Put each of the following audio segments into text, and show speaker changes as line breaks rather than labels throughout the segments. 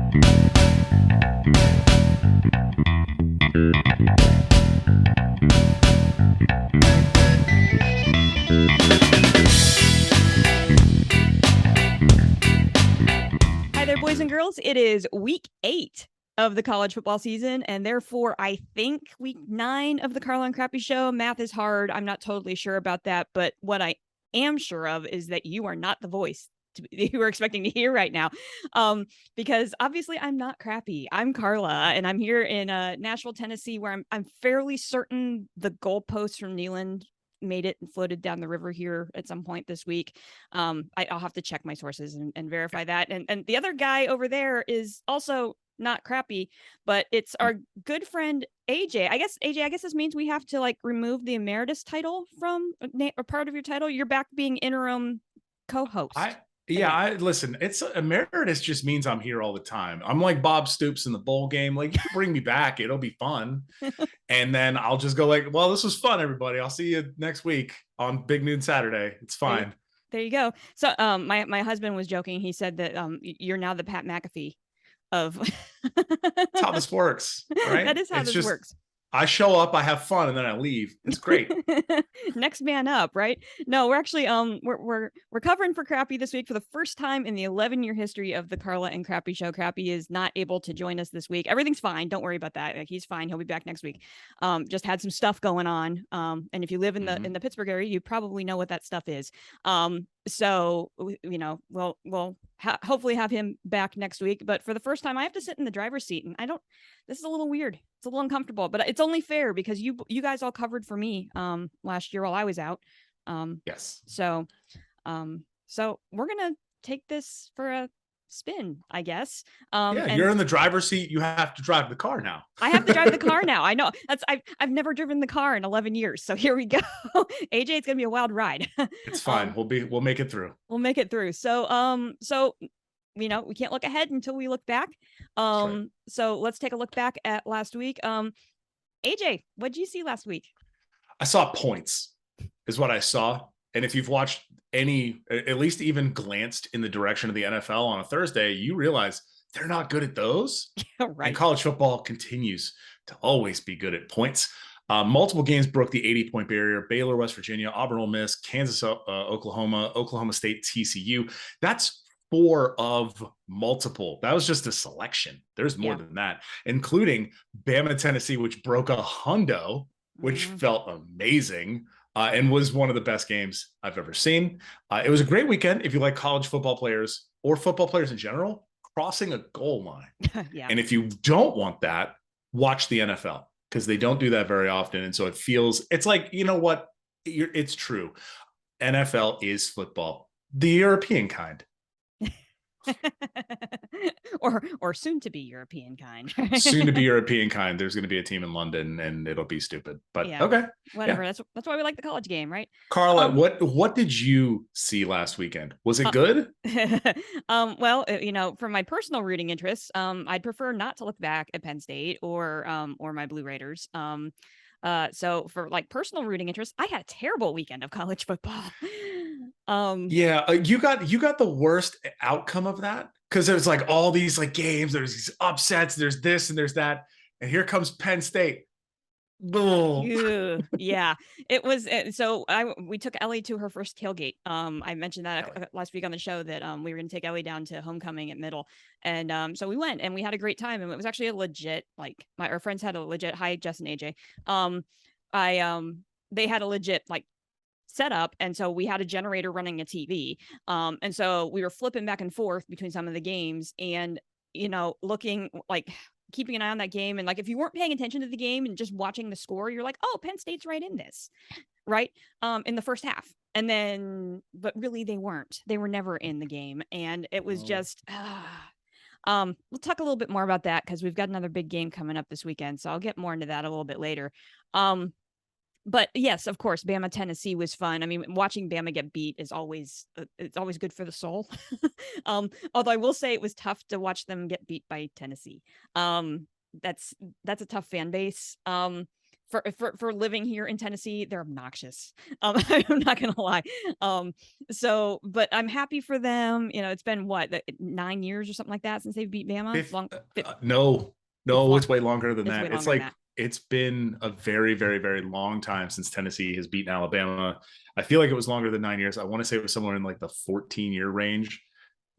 Hi there, boys and girls. It is week 8 of the college football season, and therefore I think week 9 of the Carla and Crappy Show. Math is hard. I'm not totally sure about that, but what I am sure of is that you are not the voice you were expecting to hear right now, because obviously I'm not crappy. I'm Carla, and I'm here in Nashville, Tennessee, where I'm fairly certain the goalposts from Neyland made it and floated down the river here at some point this week. I'll have to check my sources and verify that. And the other guy over there is also not crappy, but it's our good friend AJ. I guess this means we have to like remove the emeritus title from a part of your title. You're back being interim co-host.
Listen, it's emeritus just means I'm here all the time. I'm like Bob Stoops in the bowl game. Like, you can bring me back, it'll be fun. And then I'll just go like, well, this was fun, everybody. I'll see you next week on Big Noon Saturday. It's fine.
There you go. So my husband was joking. He said that you're now the Pat McAfee of
That's how this works, right?
That is how this works.
I show up, I have fun, and then I leave. It's great.
Next man up, right? No, we're actually we're covering for Crappy this week for the first time in the 11-year history of the Carla and Crappy Show. Crappy is not able to join us this week. Everything's fine. Don't worry about that. Like, he's fine. He'll be back next week. Just had some stuff going on. And if you live in the Pittsburgh area, you probably know what that stuff is. So you know, we'll hopefully have him back next week. But for the first time, I have to sit in the driver's seat, and this is a little weird. It's a little uncomfortable, but it's only fair because you guys all covered for me last year while I was out.
Yes.
So we're gonna take this for a spin, I guess.
You're in the driver's seat. You have to drive the car now.
I have to drive the car now. I know. I've never driven the car in 11 years. So here we go. AJ, it's gonna be a wild ride.
It's fine. We'll make it through.
We'll make it through. So you know, we can't look ahead until we look back.
Right.
So let's take a look back at last week. AJ, what did you see last week?
I saw points is what I saw. And if you've watched any, at least even glanced in the direction of the NFL on a Thursday, you realize they're not good at those.
Right.
And college football continues to always be good at points. Multiple games broke the 80-point barrier. Baylor, West Virginia, Auburn, Ole Miss, Kansas, Oklahoma, Oklahoma State, TCU. That's 4 of multiple. That was just a selection. There's more than that, including Bama, Tennessee, which broke a hundo, which felt amazing and was one of the best games I've ever seen. It was a great weekend if you like college football players or football players in general crossing a goal line.
Yeah.
And if you don't want that, watch the NFL because they don't do that very often. And so it's like, you know what? It's true. NFL is football, the European kind.
or soon to be European kind.
Soon to be European kind. There's going to be a team in London, and it'll be stupid. But okay,
whatever. Yeah. That's why we like the college game, right?
Carla, what did you see last weekend? Was it good?
Well, you know, from my personal rooting interests, I'd prefer not to look back at Penn State or my Blue Raiders. So for like personal rooting interests, I had a terrible weekend of college football.
You got the worst outcome of that because there's like all these like games, there's these upsets, there's this and there's that, and here comes Penn State.
Yeah, it was. So we took Ellie to her first tailgate. I mentioned that last week on the show that we were going to take Ellie down to homecoming at Middle, and so we went and we had a great time. And it was actually a legit, like our friends had a legit. Hi, Jess and AJ. They had a legit like setup, and so we had a generator running a TV. And so we were flipping back and forth between some of the games, and you know, looking like, keeping an eye on that game. And like, if you weren't paying attention to the game and just watching the score, you're like, oh, Penn State's right in this, right? In the first half. And then, but really they weren't. They were never in the game. And it was just, we'll talk a little bit more about that because we've got another big game coming up this weekend. So I'll get more into that a little bit later. But yes, of course, Bama, Tennessee was fun. I mean, watching Bama get beat is always, it's always good for the soul. Although I will say it was tough to watch them get beat by Tennessee. That's a tough fan base. for living here in Tennessee, they're obnoxious. I'm not gonna lie. But I'm happy for them. It's been 9 years or something like that since they've beat Bama.
No,
long.
It's way longer than
It's
that.
way longer
It's
than
like
that.
it's been a very, very, very long time since Tennessee has beaten Alabama. I feel like it was longer than 9 years. I want to say it was somewhere in like the 14-year range.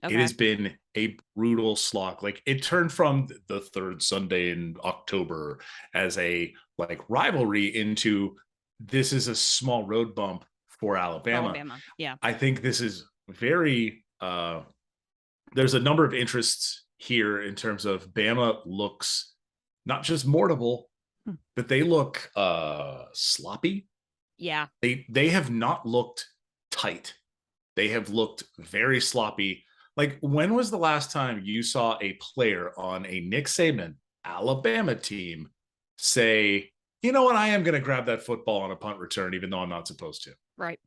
It
Okay.
has been a brutal slog. Like it turned from the third Sunday in October as a like rivalry into this is a small road bump for Alabama.
Yeah.
I think this is very there's a number of interests here in terms of Bama looks not just mortable, but they look sloppy.
Yeah.
They have not looked tight. They have looked very sloppy. Like, when was the last time you saw a player on a Nick Saban Alabama team say, you know what, I am going to grab that football on a punt return, even though I'm not supposed to?
Right.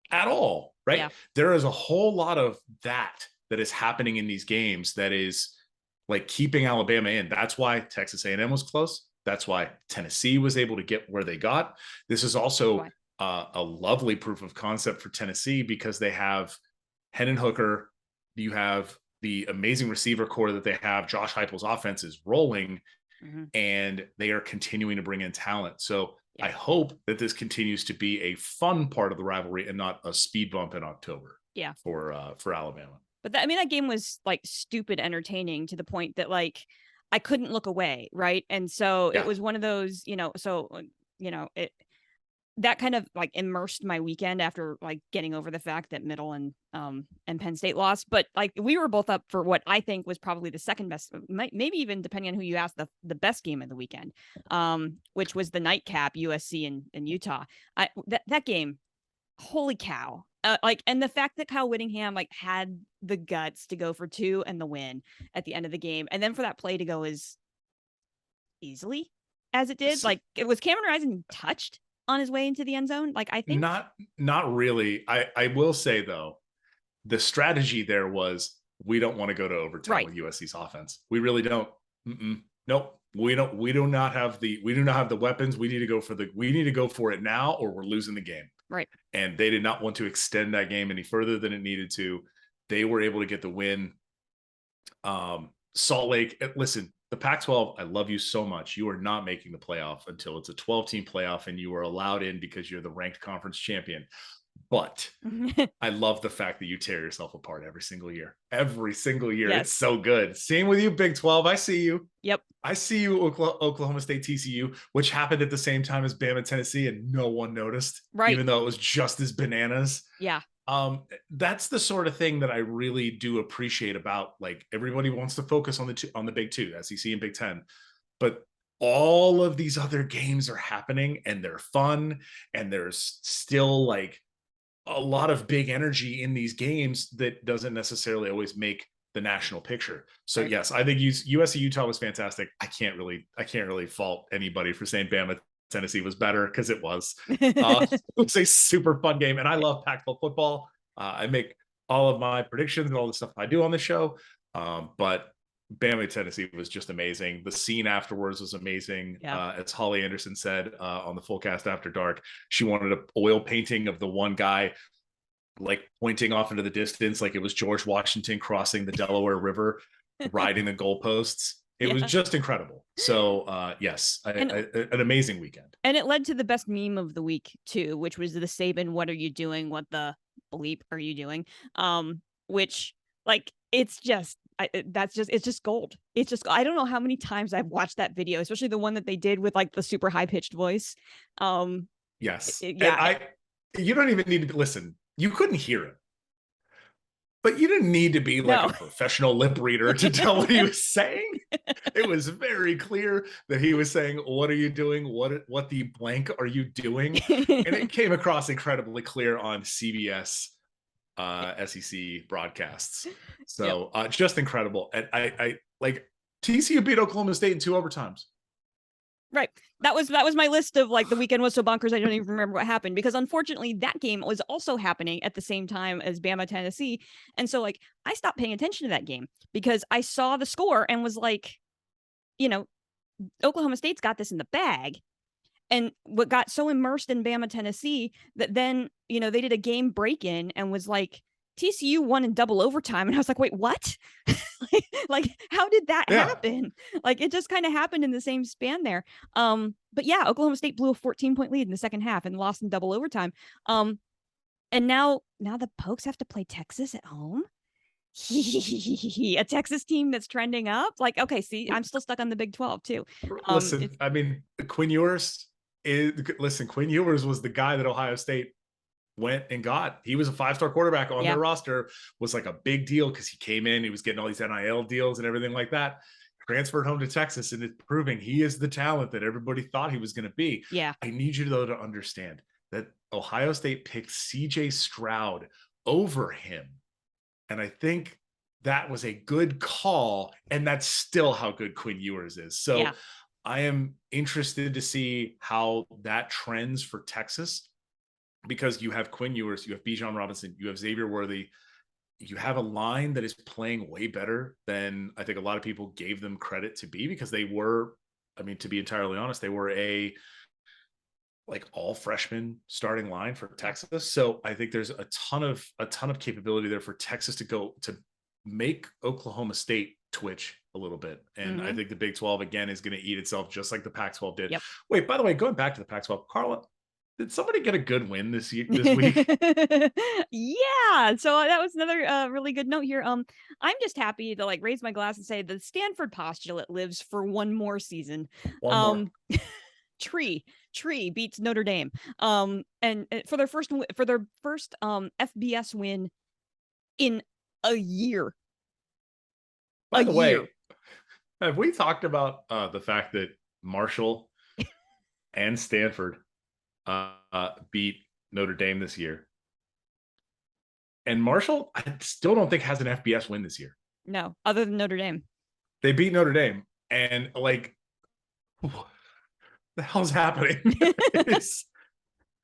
At all, right?
Yeah.
There is a whole lot of that is happening in these games that is like keeping Alabama in. That's why Texas A&M was close. That's why Tennessee was able to get where they got. This is also a lovely proof of concept for Tennessee because they have Hendon Hooker. You have the amazing receiver core that they have. Josh Heupel's offense is rolling, and they are continuing to bring in talent. So I hope that this continues to be a fun part of the rivalry and not a speed bump in October.
Yeah,
for Alabama.
But that game was like stupid entertaining to the point that like I couldn't look away, right? And so it was one of those, it that kind of like immersed my weekend after like getting over the fact that Middle and Penn State lost. But like we were both up for what I think was probably the second best, maybe even depending on who you ask, the best game of the weekend, which was the nightcap USC and Utah. That game, holy cow. And the fact that Kyle Whittingham like had the guts to go for 2 and the win at the end of the game, and then for that play to go as easily as it did, like it was Cameron Rising touched on his way into the end zone. Like I think
not really. I will say though, the strategy there was we don't want to go to overtime with USC's offense. We really don't. Nope. We do not have the weapons. We need to go for it now, or we're losing the game.
Right.
And they did not want to extend that game any further than it needed to. They were able to get the win. Salt Lake, listen, the Pac-12, I love you so much. You are not making the playoff until it's a 12-team playoff and you are allowed in because you're the ranked conference champion. But I love the fact that you tear yourself apart every single year. Every single year. Yes. It's so good. Same with you, Big 12. I see you.
Yep.
I see you, Oklahoma State, TCU, which happened at the same time as Bama, Tennessee, and no one noticed. Right. Even though it was just as bananas.
Yeah.
That's the sort of thing that I really do appreciate about, like, everybody wants to focus on the Big Two, SEC and Big Ten, but all of these other games are happening and they're fun, and there's still like a lot of big energy in these games that doesn't necessarily always make the national picture. So yes, I think USC Utah was fantastic. I can't really fault anybody for saying Bama Tennessee was better, because it was. It was a super fun game, and I love Pac-12 football. I make all of my predictions and all the stuff I do on the show, but Bama Tennessee was just amazing. The scene afterwards was amazing. As Holly Anderson said on the Full Cast After Dark, she wanted an oil painting of the one guy like pointing off into the distance like it was George Washington crossing the Delaware River, riding the goalposts. It was just incredible. So yes, an amazing weekend.
And it led to the best meme of the week too, which was the Saban, "What are you doing? What the bleep are you doing?" Which like it's just gold. It's just, I don't know how many times I've watched that video, especially the one that they did with like the super high pitched voice.
Yes. You don't even need to listen. You couldn't hear it, but you didn't need to be like a professional lip reader to tell what he was saying. It was very clear that he was saying, "What are you doing? What the blank are you doing?" And it came across incredibly clear on CBS SEC broadcasts. So just incredible. And I like TCU beat Oklahoma State in 2 overtimes.
Right. That was my list of like the weekend was so bonkers I don't even remember what happened, because unfortunately that game was also happening at the same time as Bama Tennessee. And so like I stopped paying attention to that game because I saw the score and was like, Oklahoma State's got this in the bag. and what got so immersed in Bama, Tennessee, that then, they did a game break-in and was like, TCU won in double overtime. And I was like, wait, what? like, how did that happen? Like, it just kind of happened in the same span there. But yeah, Oklahoma State blew a 14-point lead in the second half and lost in double overtime. And now the Pokes have to play Texas at home. A Texas team that's trending up. Like, okay, see, I'm still stuck on the Big 12 too.
Listen, I mean, Quinn Ewers Quinn Ewers was the guy that Ohio State went and got. He was a 5-star quarterback on their roster, was like a big deal because he came in, he was getting all these NIL deals and everything like that. Transferred home to Texas, and it's proving he is the talent that everybody thought he was going to be.
Yeah.
I need you though to understand that Ohio State picked CJ Stroud over him. And I think that was a good call. And that's still how good Quinn Ewers is. So I am interested to see how that trends for Texas, because you have Quinn Ewers, you have Bijan Robinson, you have Xavier Worthy, you have a line that is playing way better than I think a lot of people gave them credit to be, because they were, I mean, to be entirely honest, they were a like all freshman starting line for Texas. So I think there's a ton of capability there for Texas to go to make Oklahoma State twitch a little bit. And I think the Big 12 again is going to eat itself just like the Pac-12 did. Wait, by the way, going back to the Pac-12, Carla, did somebody get a good win this week?
Yeah. So that was another really good note here. I'm just happy to like raise my glass and say the Stanford Postulate lives for one more season.
One more.
Tree beats Notre Dame. And for their first FBS win in a year.
By the way, have we talked about the fact that Marshall and Stanford beat Notre Dame this year? And Marshall, I still don't think has an FBS win this year.
No, other than Notre Dame.
They beat Notre Dame, and like, what the hell's happening?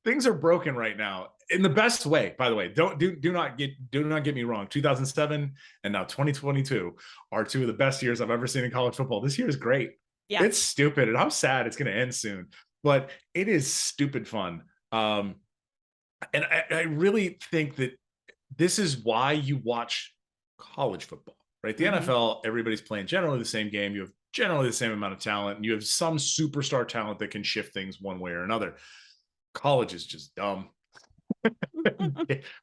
Things are broken right now in the best way. By the way, do not get me wrong. 2007 and now 2022 are two of the best years I've ever seen in college football. This year is great. Yeah, it's stupid, and I'm sad it's going to end soon, but it is stupid fun. And I really think that this is why you watch college football, right? The NFL, everybody's playing generally the same game. You have generally the same amount of talent, and you have some superstar talent that can shift things one way or another. College is just dumb.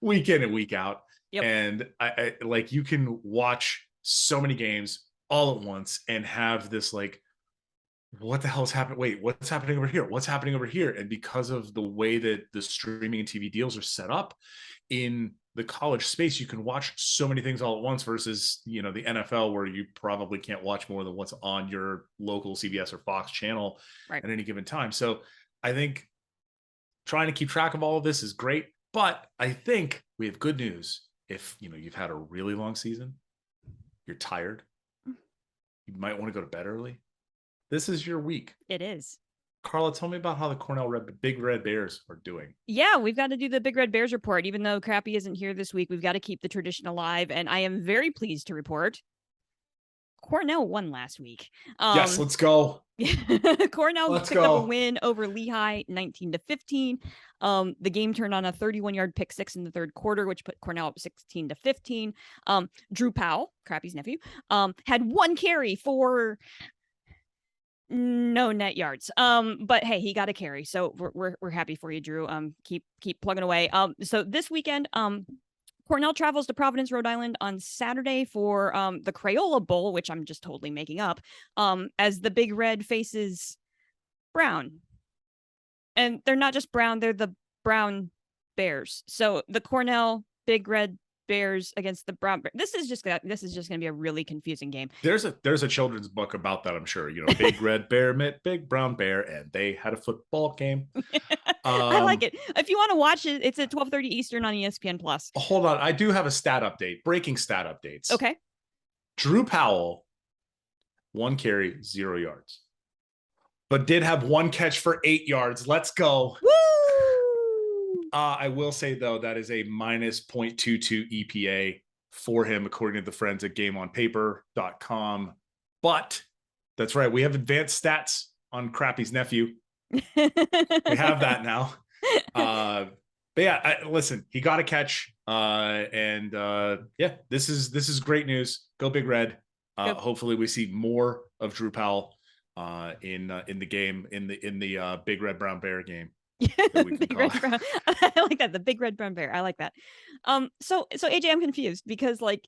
Week in and week out. And I like, you can watch so many games all at once and have this like, what the hell's happening? Wait, what's happening over here? What's happening over here? And because of the way that the streaming and TV deals are set up in the college space, you can watch so many things all at once versus, the NFL, where you probably can't watch more than what's on your local CBS or Fox channel at any given time. So I think trying to keep track of all of this is great, but I think we have good news. If you've had a really long season, you're tired, you might want to go to bed early. This is your week.
It is.
Carla, tell me about how the Cornell Big Red Bears are doing.
Yeah, we've got to do the Big Red Bears report. Even though Crappy isn't here this week, we've got to keep the tradition alive. And I am very pleased to report Cornell won last week.
Yes, let's go.
Cornell picked up a win over Lehigh 19-15. The game turned on a 31-yard pick six in the third quarter, which put Cornell up 16-15. Drew Powell, Crappy's nephew, had one carry for no net yards. But hey, he got a carry, so we're happy for you, Drew. Keep plugging away. So this weekend, Cornell travels to Providence, Rhode Island on Saturday for the Crayola Bowl, which I'm just totally making up, as the Big Red faces Brown. And they're not just Brown, they're the Brown Bears. So the Cornell Big Red Bears against the Brown Bears. This is just going to be a really confusing game.
There's a children's book about that, I'm sure. Big Red Bear met Big Brown Bear, and they had a football game.
I like it. If you want to watch it, it's at 12:30 Eastern on ESPN Plus.
Hold on, I do have a stat update. Breaking stat updates.
Okay.
Drew Powell, 1 carry, 0 yards, but did have 1 catch for 8 yards. Let's go.
Woo!
I will say, though, that is a minus 0.22 EPA for him, according to the friends at GameOnPaper.com. But that's right. We have advanced stats on Crappy's nephew. We have that now. But yeah, listen, he got a catch. Yeah, this is great news. Go Big Red. Hopefully we see more of Drew Powell in the game, in the Big Red Brown Bear game.
Big Red Brown. I like that. The Big Red Brown Bear. I like that. So AJ, I'm confused because like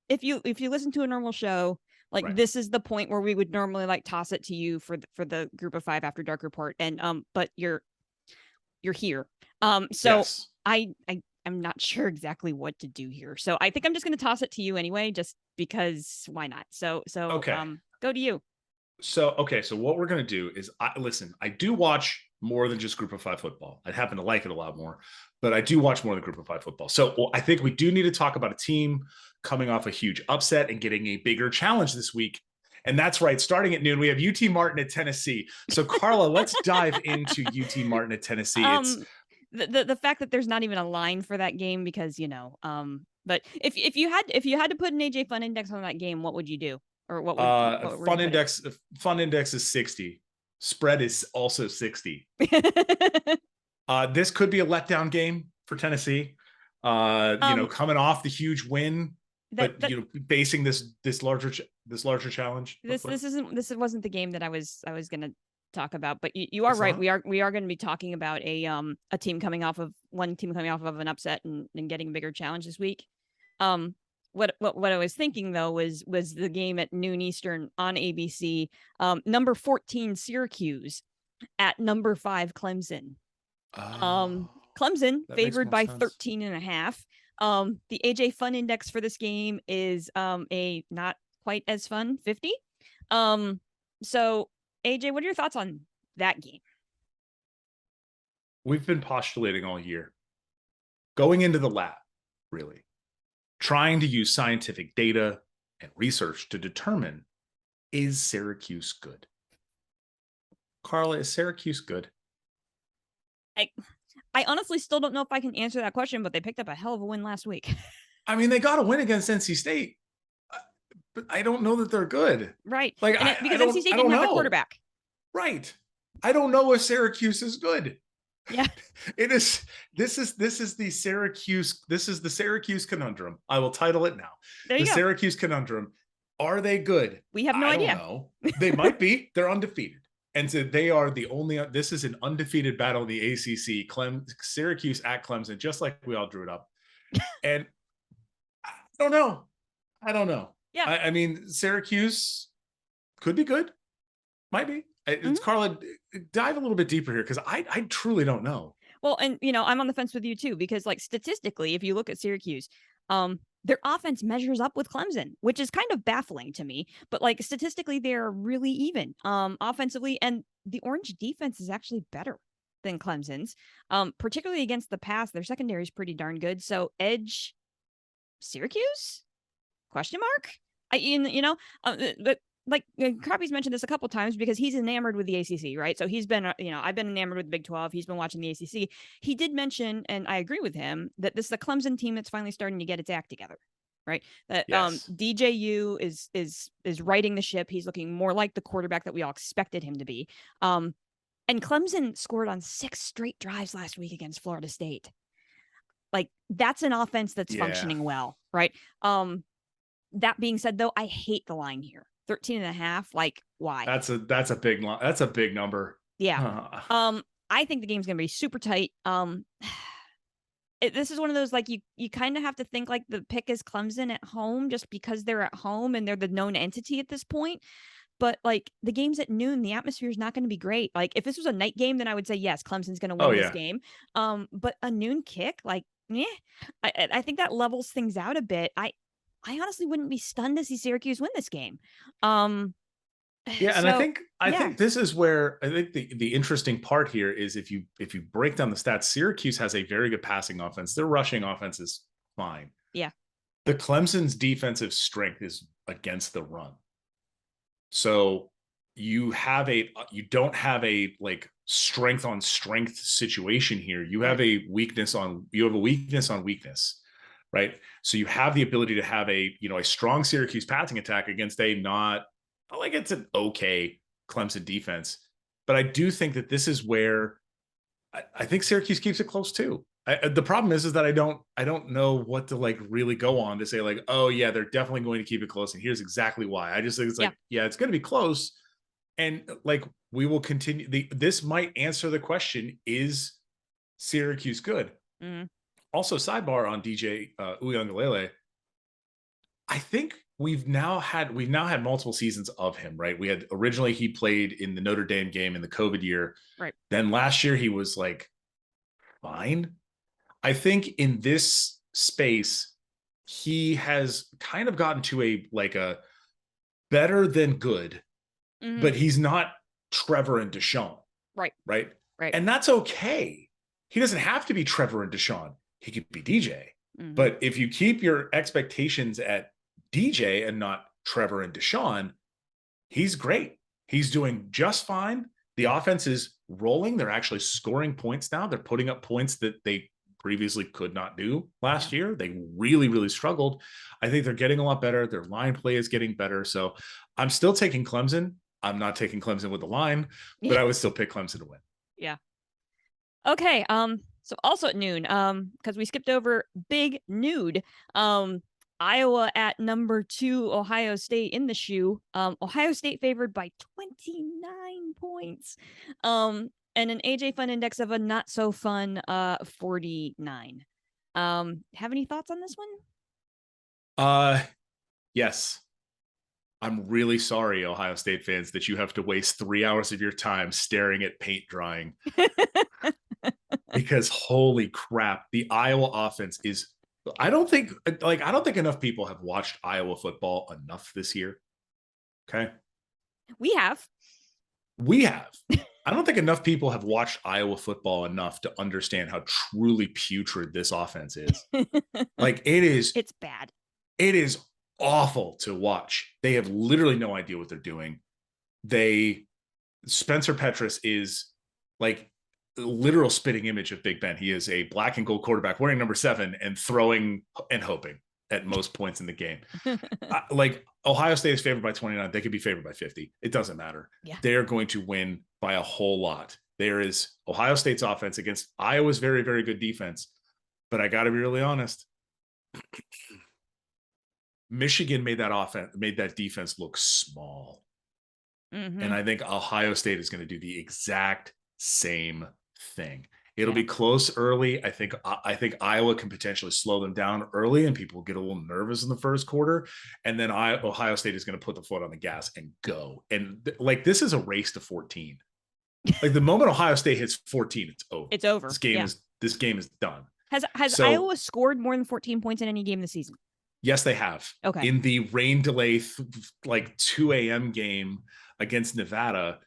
if you listen to a normal show, like
Right.
this is the point where we would normally like toss it to you for the Group of Five After Dark report, and but you're here. So
Yes.
I'm not sure exactly what to do here. So I think I'm just going to toss it to you anyway, just because why not? So
Okay.
Go to you.
So what we're going to do is I do watch more than just Group of Five football. I happen to like it a lot more, but I do watch more than Group of Five football. So I think we do need to talk about a team coming off a huge upset and getting a bigger challenge this week. And that's right. Starting at noon, we have UT Martin at Tennessee. So Carla, let's dive into UT Martin at Tennessee.
The fact that there's not even a line for that game because but if you had to put an AJ Fun Index on that game, what would you do? Or what would
fun index is 60. Spread is also 60. This could be a letdown game for Tennessee. Coming off the huge win, but facing this larger challenge.
This wasn't the game that I was going to talk about, but you are right. We are going to be talking about a team coming off of an upset and getting a bigger challenge this week. What I was thinking though was the game at noon Eastern on ABC. Number 14 Syracuse at number 5 Clemson. Clemson favored by 13.5. The AJ Fun Index for this game is a not quite as fun 50. So AJ, what are your thoughts on that game?
We've been postulating all year, going into the lab, really trying to use scientific data and research to determine, is Syracuse good? Carla, is Syracuse good?
I honestly still don't know if I can answer that question, but they picked up a hell of a win last week.
I mean, they got a win against NC State, but I don't know that they're good.
Right.
Like,
because NC State didn't have a quarterback.
Right. I don't know if Syracuse is good.
Yeah.
This is the Syracuse conundrum. I will title it now. The Syracuse conundrum. Are they good?
We have no idea.
I don't know. They might be. They're undefeated. And so they are the only, this is an undefeated battle in the ACC, Syracuse at Clemson, just like we all drew it up. And I don't know.
Yeah.
I mean, Syracuse could be good. Might be. It's Carla, dive a little bit deeper here because I truly don't know.
Well, and I'm on the fence with you too, because like statistically, if you look at Syracuse, their offense measures up with Clemson, which is kind of baffling to me. But like statistically, they're really even offensively, and the Orange defense is actually better than Clemson's, particularly against the pass. Their secondary is pretty darn good. So edge Syracuse? Question mark? But like Crappy's mentioned this a couple times because he's enamored with the ACC, right? So he's been, I've been enamored with the Big 12. He's been watching the ACC. He did mention, and I agree with him, that this is a Clemson team that's finally starting to get its act together, right? That
yes.
DJU is righting the ship. He's looking more like the quarterback that we all expected him to be. And Clemson scored on 6 straight drives last week against Florida State. Like that's an offense that's functioning well, right? That being said, though, I hate the line here. 13.5. Like, why?
That's a big line. That's a big number.
Yeah. I think the game's gonna be super tight. This is one of those like you kind of have to think like the pick is Clemson at home just because they're at home and they're the known entity at this point. But like the game's at noon, the atmosphere is not going to be great. Like if this was a night game, then I would say yes, Clemson's going to win this game. But a noon kick, like, I think that levels things out a bit. I honestly wouldn't be stunned to see Syracuse win this game.
And I think this is where I think the interesting part here is if you break down the stats, Syracuse has a very good passing offense. Their rushing offense is fine.
Yeah.
The Clemson's defensive strength is against the run. So you don't have a like strength on strength situation here. You have a weakness on weakness. Right. So you have the ability to have a strong Syracuse passing attack against it's an okay Clemson defense. But I do think that this is where I think Syracuse keeps it close too. The problem is that I don't know what to like really go on to say like, oh yeah, they're definitely going to keep it close, and here's exactly why. I just think it's like, yeah, it's going to be close, and like we will continue. This might answer the question: is Syracuse good?
Mm-hmm.
Also, sidebar on DJ Uiagalelei. I think we've now had multiple seasons of him, right? We had originally he played in the Notre Dame game in the COVID year,
right?
Then last year he was like fine. I think in this space, he has kind of gotten to a better than good, but he's not Trevor and Deshaun.
Right.
Right. And that's okay. He doesn't have to be Trevor and Deshaun. He could be DJ. But if you keep your expectations at DJ and not Trevor and Deshaun, he's great. He's doing just fine. The offense is rolling. They're actually scoring points now. They're putting up points that they previously could not do last year. They really, really struggled. I think they're getting a lot better. Their line play is getting better. So I'm still taking Clemson. I'm not taking Clemson with the line, but I would still pick Clemson to win.
Yeah. Okay. So also at noon, because we skipped over Big Nude. Iowa at number 2, Ohio State in the shoe. Ohio State favored by 29 points. And an AJ Fun Index of a not so fun 49. Have any thoughts on this
one? Yes. I'm really sorry, Ohio State fans, that you have to waste 3 hours of your time staring at paint drying. Because holy crap, the Iowa offense is I don't think enough people have watched Iowa football enough this year. Okay.
We have.
I don't think enough people have watched Iowa football enough to understand how truly putrid this offense is. Like it's
bad.
It is awful to watch. They have literally no idea what they're doing. Spencer Petras is like literal spitting image of Big Ben. He is a black and gold quarterback wearing number 7 and throwing and hoping at most points in the game. Like Ohio State is favored by 29. They could be favored by 50. It doesn't matter.
Yeah.
They are going to win by a whole lot. There is Ohio State's offense against Iowa's very, very good defense. But I got to be really honest. Michigan made that defense look small. And I think Ohio State is going to do the exact same thing. It'll be close early. I think Iowa can potentially slow them down early and people get a little nervous in the first quarter. And then Ohio State is going to put the foot on the gas and go. And like, this is a race to 14. Like the moment Ohio State hits 14, it's over.
It's over.
This game is done.
Has Iowa scored more than 14 points in any game this season?
Yes, they have.
Okay.
In the rain delay, like 2 a.m. game against Nevada,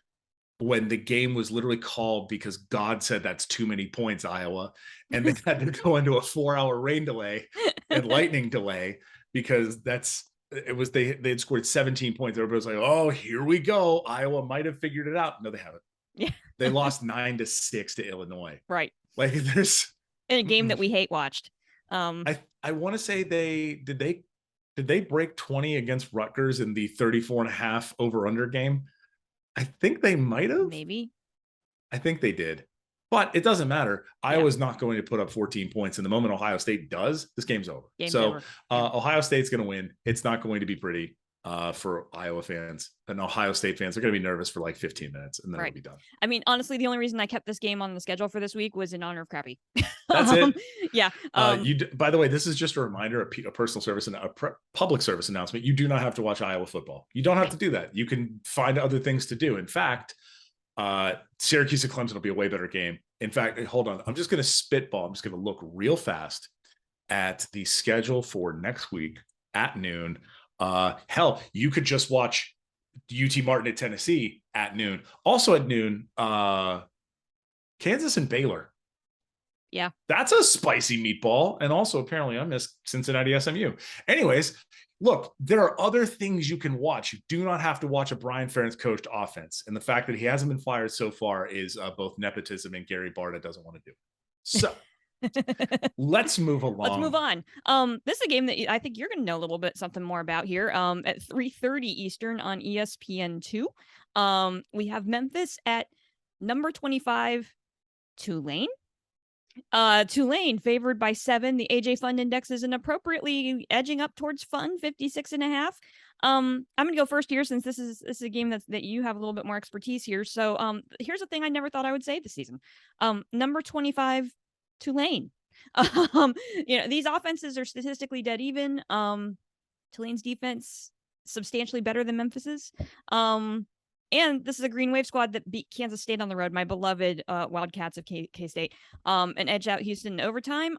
when the game was literally called because God said that's too many points, Iowa, and they had to go into a 4-hour rain delay and lightning delay because they had scored 17 points. Everybody was like, oh, here we go. Iowa might have figured it out. No, they haven't.
Yeah.
They lost 9-6 to Illinois.
Right.
Like there's
in a game that we hate watched.
I want to say did they break 20 against Rutgers in the 34.5 over-under game? I think they might have.
Maybe.
I think they did. But it doesn't matter. Iowa's not going to put up 14 points. And the moment Ohio State does, this game's over. Ohio State's going to win. It's not going to be pretty for Iowa fans. And Ohio State fans are going to be nervous for like 15 minutes and then it'll be done.
I mean, honestly, the only reason I kept this game on the schedule for this week was in honor of Crappy.
That's it.
Yeah.
By the way, this is just a reminder, a personal service and a public service announcement. You do not have to watch Iowa football. You don't have to do that. You can find other things to do. In fact, Syracuse and Clemson will be a way better game. In fact, hold on. I'm just going to spitball. I'm just going to look real fast at the schedule for next week at noon. Hell, you could just watch UT Martin at Tennessee at noon. Also at noon, Kansas and Baylor.
Yeah. That's
a spicy meatball. And also apparently I missed Cincinnati SMU. Anyways, look, there are other things you can watch. You do not have to watch a Brian Ferentz coached offense. And the fact that he hasn't been fired so far is both nepotism and Gary Barta doesn't want to do. So let's move along.
Let's move on. This is a game that I think you're going to know a little bit something more about here. At 3:30 Eastern on ESPN2. We have Memphis at Number 25, Tulane. Tulane favored by 7. The AJ Fund Index is an appropriately edging up towards fun, 56.5. I'm gonna go first here since this is a game that you have a little bit more expertise here. So here's a thing I never thought I would say this season. Number 25, Tulane. These offenses are statistically dead even. Tulane's defense substantially better than Memphis's. And this is a Green Wave squad that beat Kansas State on the road, my beloved Wildcats of K-State, and edged out Houston in overtime.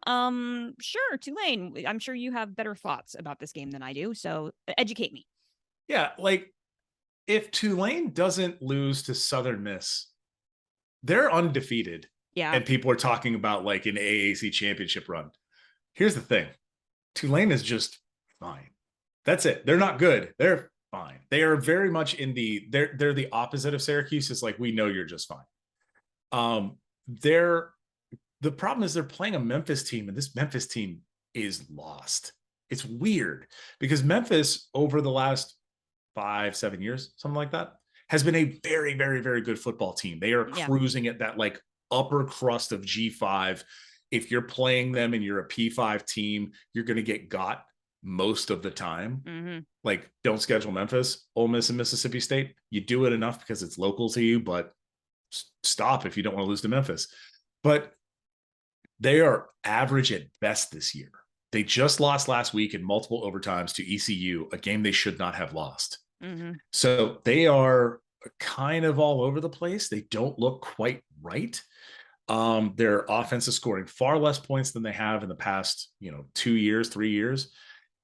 Sure, Tulane. I'm sure you have better thoughts about this game than I do, so educate me.
Yeah, like if Tulane doesn't lose to Southern Miss, they're undefeated.
Yeah.
And people are talking about like an AAC championship run. Here's the thing. Tulane is just fine. That's it. They're not good. They're fine. They are very much in they're the opposite of Syracuse. It's like, we know you're just fine. The problem is they're playing a Memphis team, and this Memphis team is lost. It's weird because Memphis over the last 5-7 years, something like that, has been a very, very, very good football team. They are cruising at that like upper crust of G5. If you're playing them and you're a P5 team, you're going to get got most of the time.
Mm-hmm.
Like, don't schedule Memphis, Ole Miss, and Mississippi State. You do it enough because it's local to you, but stop if you don't want to lose to Memphis. But they are average at best this year. They just lost last week in multiple overtimes to ECU, a game they should not have lost.
Mm-hmm.
So they are kind of all over the place. They don't look quite right. Their offense is scoring far less points than they have in the past, 2 years, 3 years.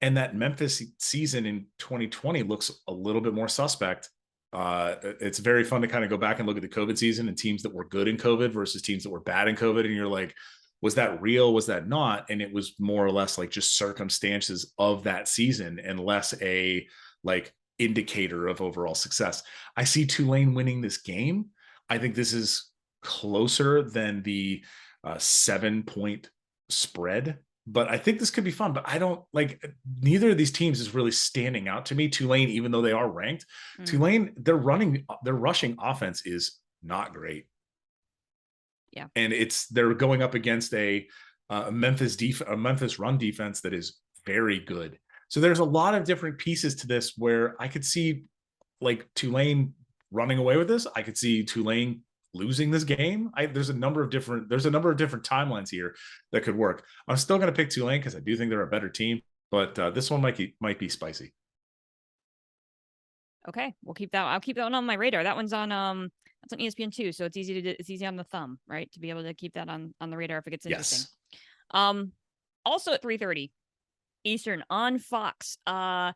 And that Memphis season in 2020 looks a little bit more suspect. It's very fun to kind of go back and look at the COVID season and teams that were good in COVID versus teams that were bad in COVID. And you're like, was that real? Was that not? And it was more or less like just circumstances of that season and less a like indicator of overall success. I see Tulane winning this game. I think this is closer than the 7-point spread, but I think this could be fun. But I don't like, neither of these teams is really standing out to me. Tulane, even though they are ranked, Tulane, their rushing offense is not great.
Yeah.
And they're going up against a Memphis run defense that is very good. So there's a lot of different pieces to this where I could see like Tulane running away with this. I could see Tulane losing this game. There's a number of different timelines here that could work. I'm still going to pick Tulane because I do think they're a better team, but this one might be spicy.
Okay, I'll keep that one on my radar. That one's on that's on ESPN too, so it's easy on the thumb, right? To be able to keep that on the radar if it gets interesting. Yes. Also at 3:30 Eastern on Fox, the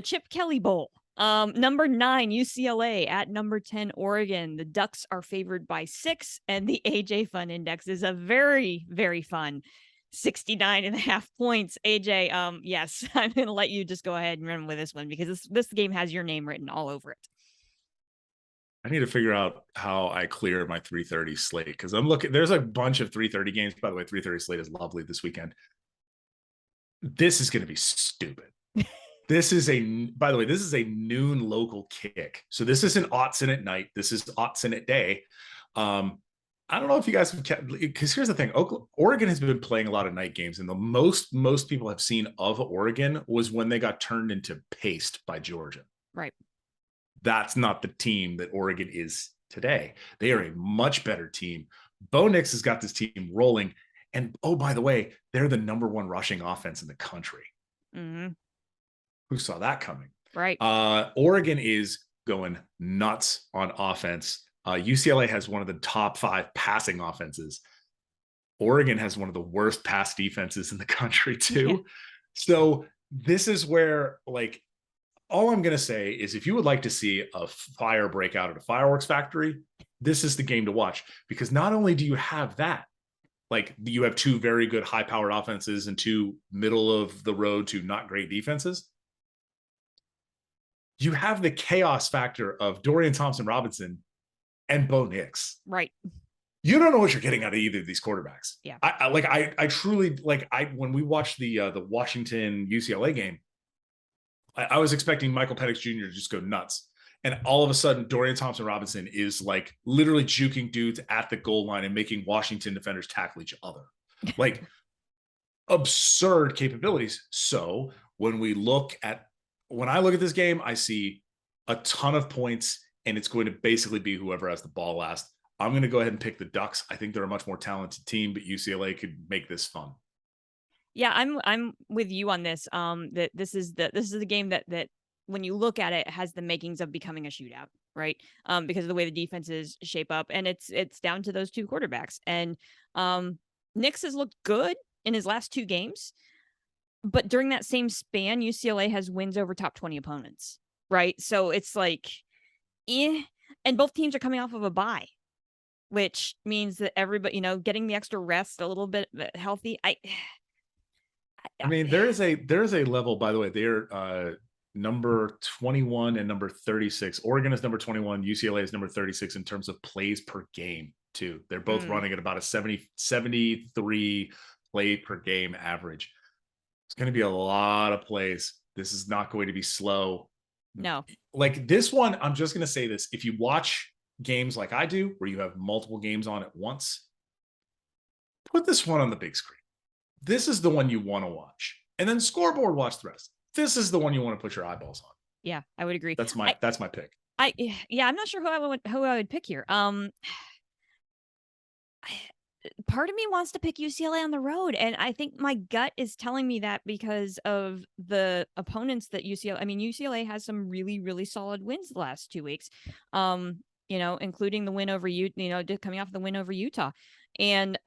Chip Kelly Bowl. Number 9 UCLA at number 10 Oregon. The Ducks are favored by 6, and the AJ Fun Index is a very, very fun 69.5 points. AJ, yes, I'm gonna let you just go ahead and run with this one because this game has your name written all over it.
I need to figure out how I clear my 3:30 slate because I'm looking. There's a bunch of 3:30 games. By the way, 3:30 slate is lovely this weekend. This is going to be stupid. This is a noon local kick. So this isn't Autzen at night. This is Autzen at day. I don't know if you guys have kept, because here's the thing. Oregon has been playing a lot of night games, and the most people have seen of Oregon was when they got turned into paste by Georgia.
Right.
That's not the team that Oregon is today. They are a much better team. Bo Nix has got this team rolling. And, oh, by the way, they're the number 1 rushing offense in the country.
Mm-hmm.
Who saw that coming?
Right.
Oregon is going nuts on offense. UCLA has one of the top 5 passing offenses. Oregon has one of the worst pass defenses in the country too. Yeah. So this is where, like, all I'm going to say is if you would like to see a fire break out at a fireworks factory, this is the game to watch, because not only do you have that, like you have 2 very good high-powered offenses and 2 middle of the road to not great defenses. You have the chaos factor of Dorian Thompson-Robinson and Bo Nix.
Right.
You don't know what you're getting out of either of these quarterbacks.
Yeah.
I truly when we watched the Washington UCLA game, I was expecting Michael Penix Jr. to just go nuts. And all of a sudden, Dorian Thompson-Robinson is like literally juking dudes at the goal line and making Washington defenders tackle each other. Like absurd capabilities. So when I look at this game, I see a ton of points, and it's going to basically be whoever has the ball last. I'm going to go ahead and pick the Ducks. I think they're a much more talented team, but UCLA could make this fun.
Yeah, I'm with you on this. That this is the game that when you look at it has the makings of becoming a shootout, right? Because of the way the defenses shape up, and it's down to those two quarterbacks. And Nix has looked good in his last two games, but during that same span, UCLA has wins over top 20 opponents, right? So it's like, and both teams are coming off of a bye, which means that everybody, getting the extra rest, a little bit healthy.
I mean, there's a level, by the way, they're number 21 and number 36. Oregon is number 21. UCLA is number 36 in terms of plays per game, too. They're both running at about a 73 play per game average. It's going to be a lot of plays. This is not going to be slow.
No.
Like this one, I'm just going to say this. If you watch games like I do, where you have multiple games on at once, put this one on the big screen. This is the one you want to watch. And then scoreboard, watch the rest. This is the one you want to put your eyeballs on.
Yeah, I would agree.
That's my pick.
I'm not sure who I would pick here. Part of me wants to pick UCLA on the road, and I think my gut is telling me that because of the opponents that UCLA has some really, really solid wins the last 2 weeks. Including the win over coming off the win over Utah. And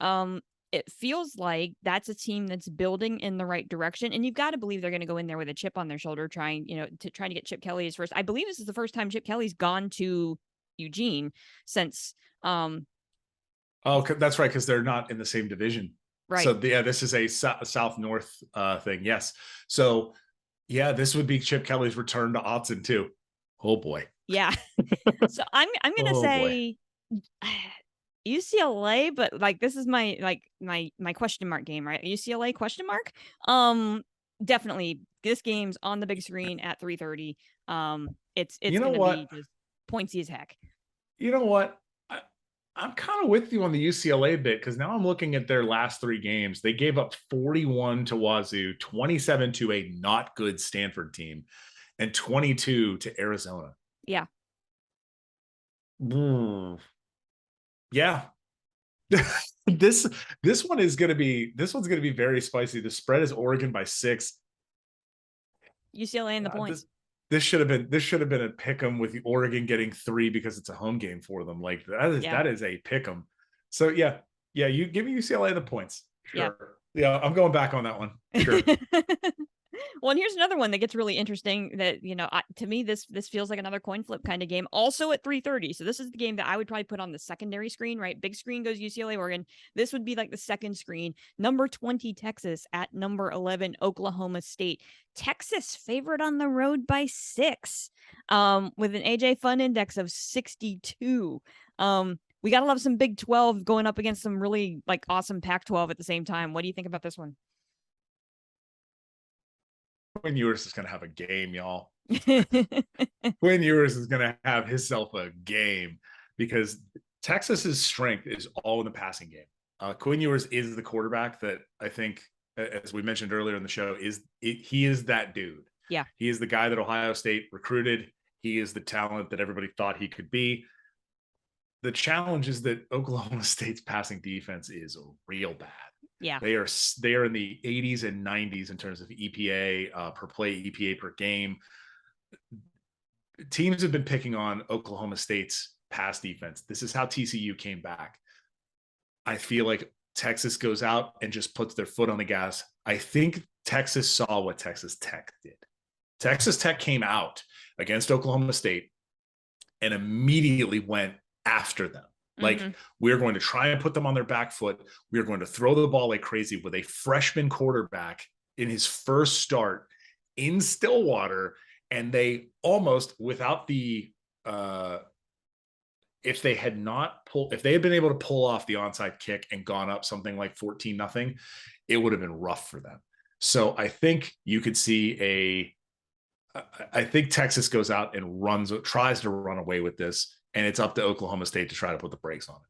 it feels like that's a team that's building in the right direction. And you've got to believe they're going to go in there with a chip on their shoulder, trying to get Chip Kelly his first. I believe this is the first time Chip Kelly's gone to Eugene since.
Oh, that's right, because they're not in the same division.
Right.
So this is a south-north thing. Yes. So yeah, this would be Chip Kelly's return to Autzen too. Oh boy.
Yeah. So I'm gonna say UCLA, but like this is my question mark game, right? UCLA question mark. Definitely this game's on the big screen at 3:30. It's gonna be just pointsy as heck.
You know what? I'm kind of with you on the UCLA bit, because now I'm looking at their last three games. They gave up 41 to Wazoo, 27 to a not good Stanford team, and 22 to Arizona.
Yeah.
Yeah. This one's going to be very spicy. The spread is Oregon by 6.
UCLA and the points.
This should have been a pick 'em with Oregon getting 3 because it's a home game for them. Like that is a pick 'em. So yeah, you give me UCLA the points. Sure. Yeah, I'm going back on that one. Sure.
Well, and here's another one that gets really interesting that, to me, this feels like another coin flip kind of game, also at 3:30. So this is the game that I would probably put on the secondary screen, right? Big screen goes UCLA, Oregon. This would be like the second screen. Number 20, Texas at number 11, Oklahoma State. Texas favored on the road by 6, with an AJ Fun Index of 62. We got to love some Big 12 going up against some really awesome Pac-12 at the same time. What do you think about this one?
Quinn Ewers is going to have a game, y'all. Quinn Ewers is going to have himself a game, because Texas's strength is all in the passing game. Quinn Ewers is the quarterback that I think, as we mentioned earlier in the show, he is that dude.
Yeah.
He is the guy that Ohio State recruited. He is the talent that everybody thought he could be. The challenge is that Oklahoma State's passing defense is real bad.
Yeah,
they are in the 80s and 90s in terms of EPA per play, EPA per game. Teams have been picking on Oklahoma State's pass defense. This is how TCU came back. I feel like Texas goes out and just puts their foot on the gas. I think Texas saw what Texas Tech did. Texas Tech came out against Oklahoma State and immediately went after them. Like, we're going to try and put them on their back foot. We're going to throw the ball like crazy with a freshman quarterback in his first start in Stillwater. And they almost, without the, if they had been able to pull off the onside kick and gone up something like 14-0, it would have been rough for them. So I think you could see I think Texas goes out and tries to run away with this, and it's up to Oklahoma State to try to put the brakes on it.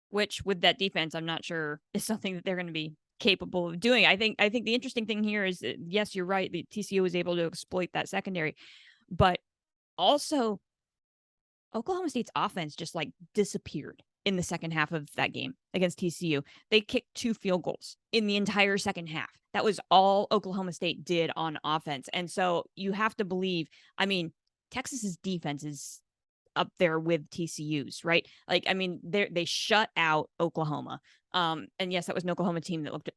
Which, with that defense, I'm not sure is something that they're going to be capable of doing. I think the interesting thing here is that, yes, you're right, the TCU was able to exploit that secondary, but also Oklahoma State's offense just like disappeared in the second half of that game against TCU. They kicked 2 field goals in the entire second half. That was all Oklahoma State did on offense. And so you have to believe, I mean, Texas's defense is up there with TCU's, right? Like, I mean, they shut out Oklahoma. And yes, that was an Oklahoma team that looked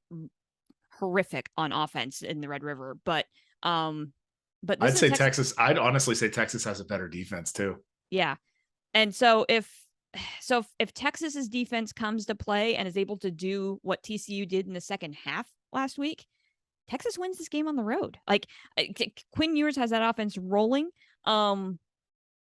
horrific on offense in the Red River, but
I'd say Texas. I'd honestly say Texas has a better defense too.
Yeah. And so if Texas's defense comes to play and is able to do what TCU did in the second half last week, Texas wins this game on the road. Like, Quinn Ewers has that offense rolling.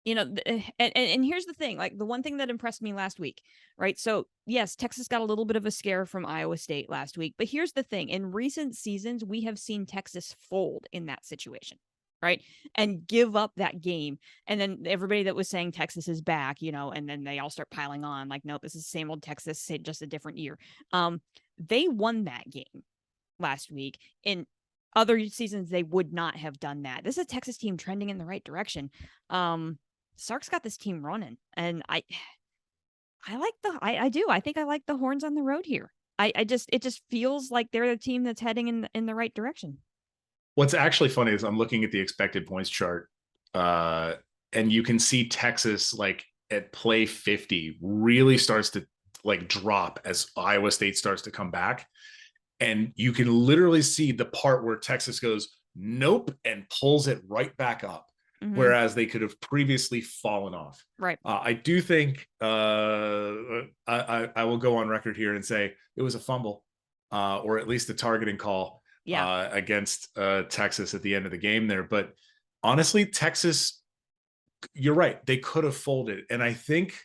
You know, and here's the thing, like the one thing that impressed me last week, right? So yes, Texas got a little bit of a scare from Iowa State last week, but here's the thing. In recent seasons, we have seen Texas fold in that situation, right? And give up that game. And then everybody that was saying Texas is back, you know, and then they all start piling on like, nope, this is the same old Texas, just a different year. They won that game last week. In other seasons, they would not have done that. This is a Texas team trending in the right direction. Sark's got this team running, and I do. I think I like the Horns on the road here. It just feels like they're the team that's heading in the right direction.
What's actually funny is I'm looking at the expected points chart, and you can see Texas like at play 50 really starts to like drop as Iowa State starts to come back. And you can literally see the part where Texas goes, nope, and pulls it right back up. Mm-hmm. Whereas they could have previously fallen off.
Right.
I do think I will go on record here and say it was a fumble, or at least a targeting call against Texas at the end of the game there. But honestly, Texas, you're right. They could have folded. And I think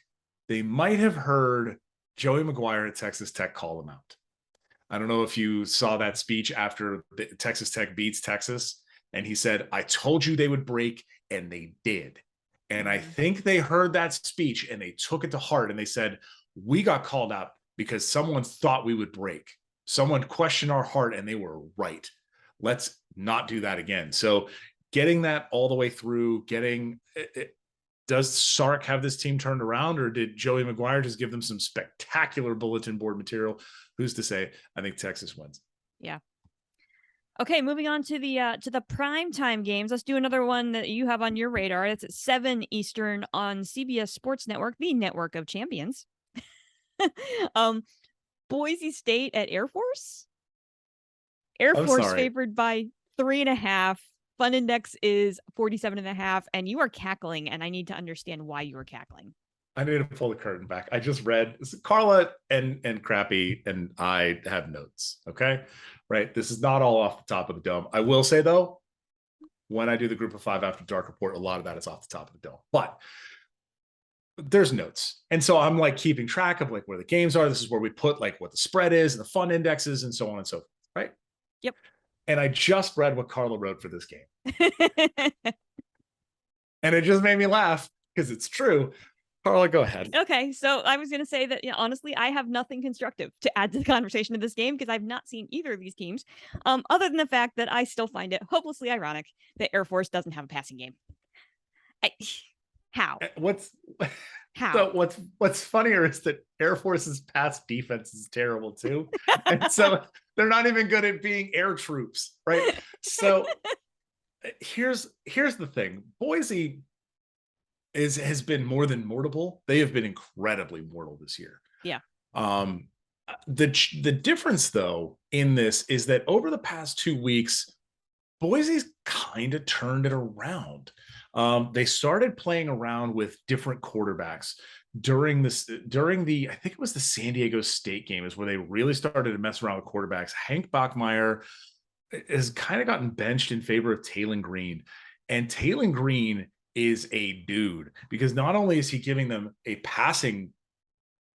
they might have heard Joey McGuire at Texas Tech call them out. I don't know if you saw that speech after Texas Tech beats Texas. And he said, I told you they would break, and they did. And I think they heard that speech and they took it to heart. And they said, we got called out because someone thought we would break. Someone questioned our heart, and they were right. Let's not do that again. So getting that all the way through, does Sark have this team turned around, or did Joey McGuire just give them some spectacular bulletin board material? Who's to say? I think Texas wins.
Yeah. Okay, moving on to the primetime games. Let's do another one that you have on your radar. It's at 7 Eastern on CBS Sports Network, the network of champions. Boise State at Air Force. Air Force favored by 3.5. Fun index is 47.5, and you are cackling, and I need to understand why you are cackling.
I need to pull the curtain back. I just read Carla and Crappy and I have notes. Okay. Right. This is not all off the top of the dome. I will say though, when I do the Group of 5 After Dark report, a lot of that is off the top of the dome, but there's notes. And so I'm like keeping track of like where the games are. This is where we put like what the spread is and the fun indexes and so on and so forth. Right.
Yep.
And I just read what Carla wrote for this game. And it just made me laugh because it's true. Carla, go ahead.
Okay, so I was going to say that, honestly, I have nothing constructive to add to the conversation of this game because I've not seen either of these teams, other than the fact that I still find it hopelessly ironic that Air Force doesn't have a passing game. How?
How? So what's funnier is that Air Force's pass defense is terrible too, and so they're not even good at being air troops, right? So here's the thing: Boise has been more than mortal. They have been incredibly mortal this year.
Yeah.
The difference though in this is that over the past 2 weeks, Boise's kind of turned it around. They started playing around with different quarterbacks during the I think it was the San Diego State game is where they really started to mess around with quarterbacks. Hank Bachmeier has kind of gotten benched in favor of Taylon Green, and Taylon Green is a dude because not only is he giving them a passing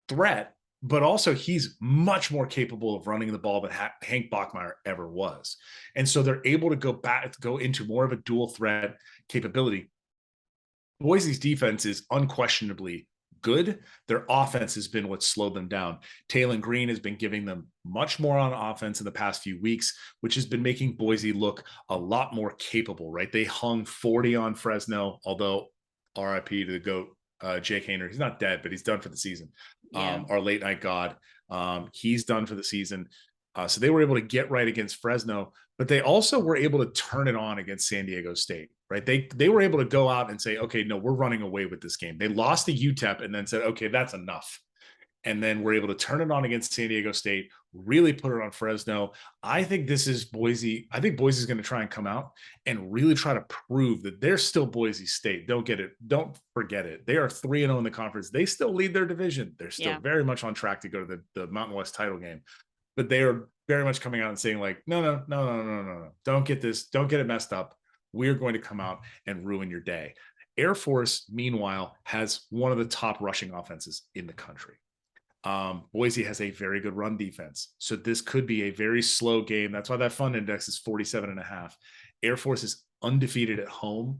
threat, but also he's much more capable of running the ball than Hank Bachmeier ever was. And so they're able to go into more of a dual threat capability. Boise's defense is unquestionably good. Their offense has been what slowed them down. Taylon Green has been giving them much more on offense in the past few weeks, which has been making Boise look a lot more capable, right? They hung 40 on Fresno, although RIP to the GOAT, Jake Haener. He's not dead, but he's done for the season.
Yeah.
Our late night god. He's done for the season. So they were able to get right against Fresno, but they also were able to turn it on against San Diego State, right? They were able to go out and say, okay, no, we're running away with this game. They lost to UTEP and then said, okay, that's enough. And then we're able to turn it on against San Diego State, really put it on Fresno. I think this is Boise. I think Boise is going to try and come out and really try to prove that they're still Boise State. Don't forget it. They are 3-0 in the conference. They still lead their division. They're still very much on track to go to the Mountain West title game. But they are very much coming out and saying like, no. Don't get it messed up. We're going to come out and ruin your day. Air Force, meanwhile, has one of the top rushing offenses in the country. Boise has a very good run defense. So this could be a very slow game. That's why that fun index is 47.5. Air Force is undefeated at home.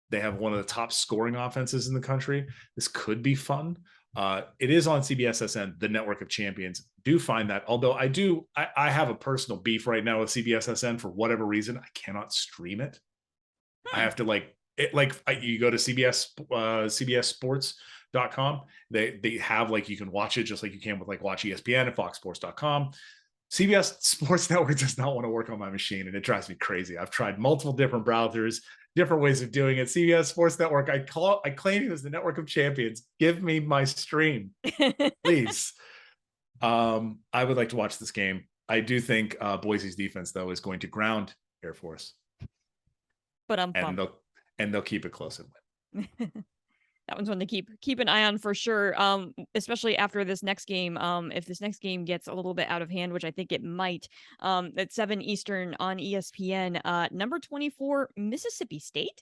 They have one of the top scoring offenses in the country. This could be fun. It is on CBSSN, the Network of Champions. Do find that. Although I have a personal beef right now with CBSSN for whatever reason. I cannot stream it. I have to you go to CBSSports.com. They have you can watch it just like you can with watch ESPN and FoxSports.com. CBS Sports Network does not want to work on my machine, and it drives me crazy. I've tried multiple different browsers, different ways of doing it. CBS Sports Network, I claim it as the Network of Champions. Give me my stream, please. I would like to watch this game. I do think Boise's defense, though, is going to ground Air Force.
But
they'll keep it close and win.
That one's one to keep an eye on for sure. Especially after this next game. If this next game gets a little bit out of hand, which I think it might, at 7 Eastern on ESPN, number 24, Mississippi State,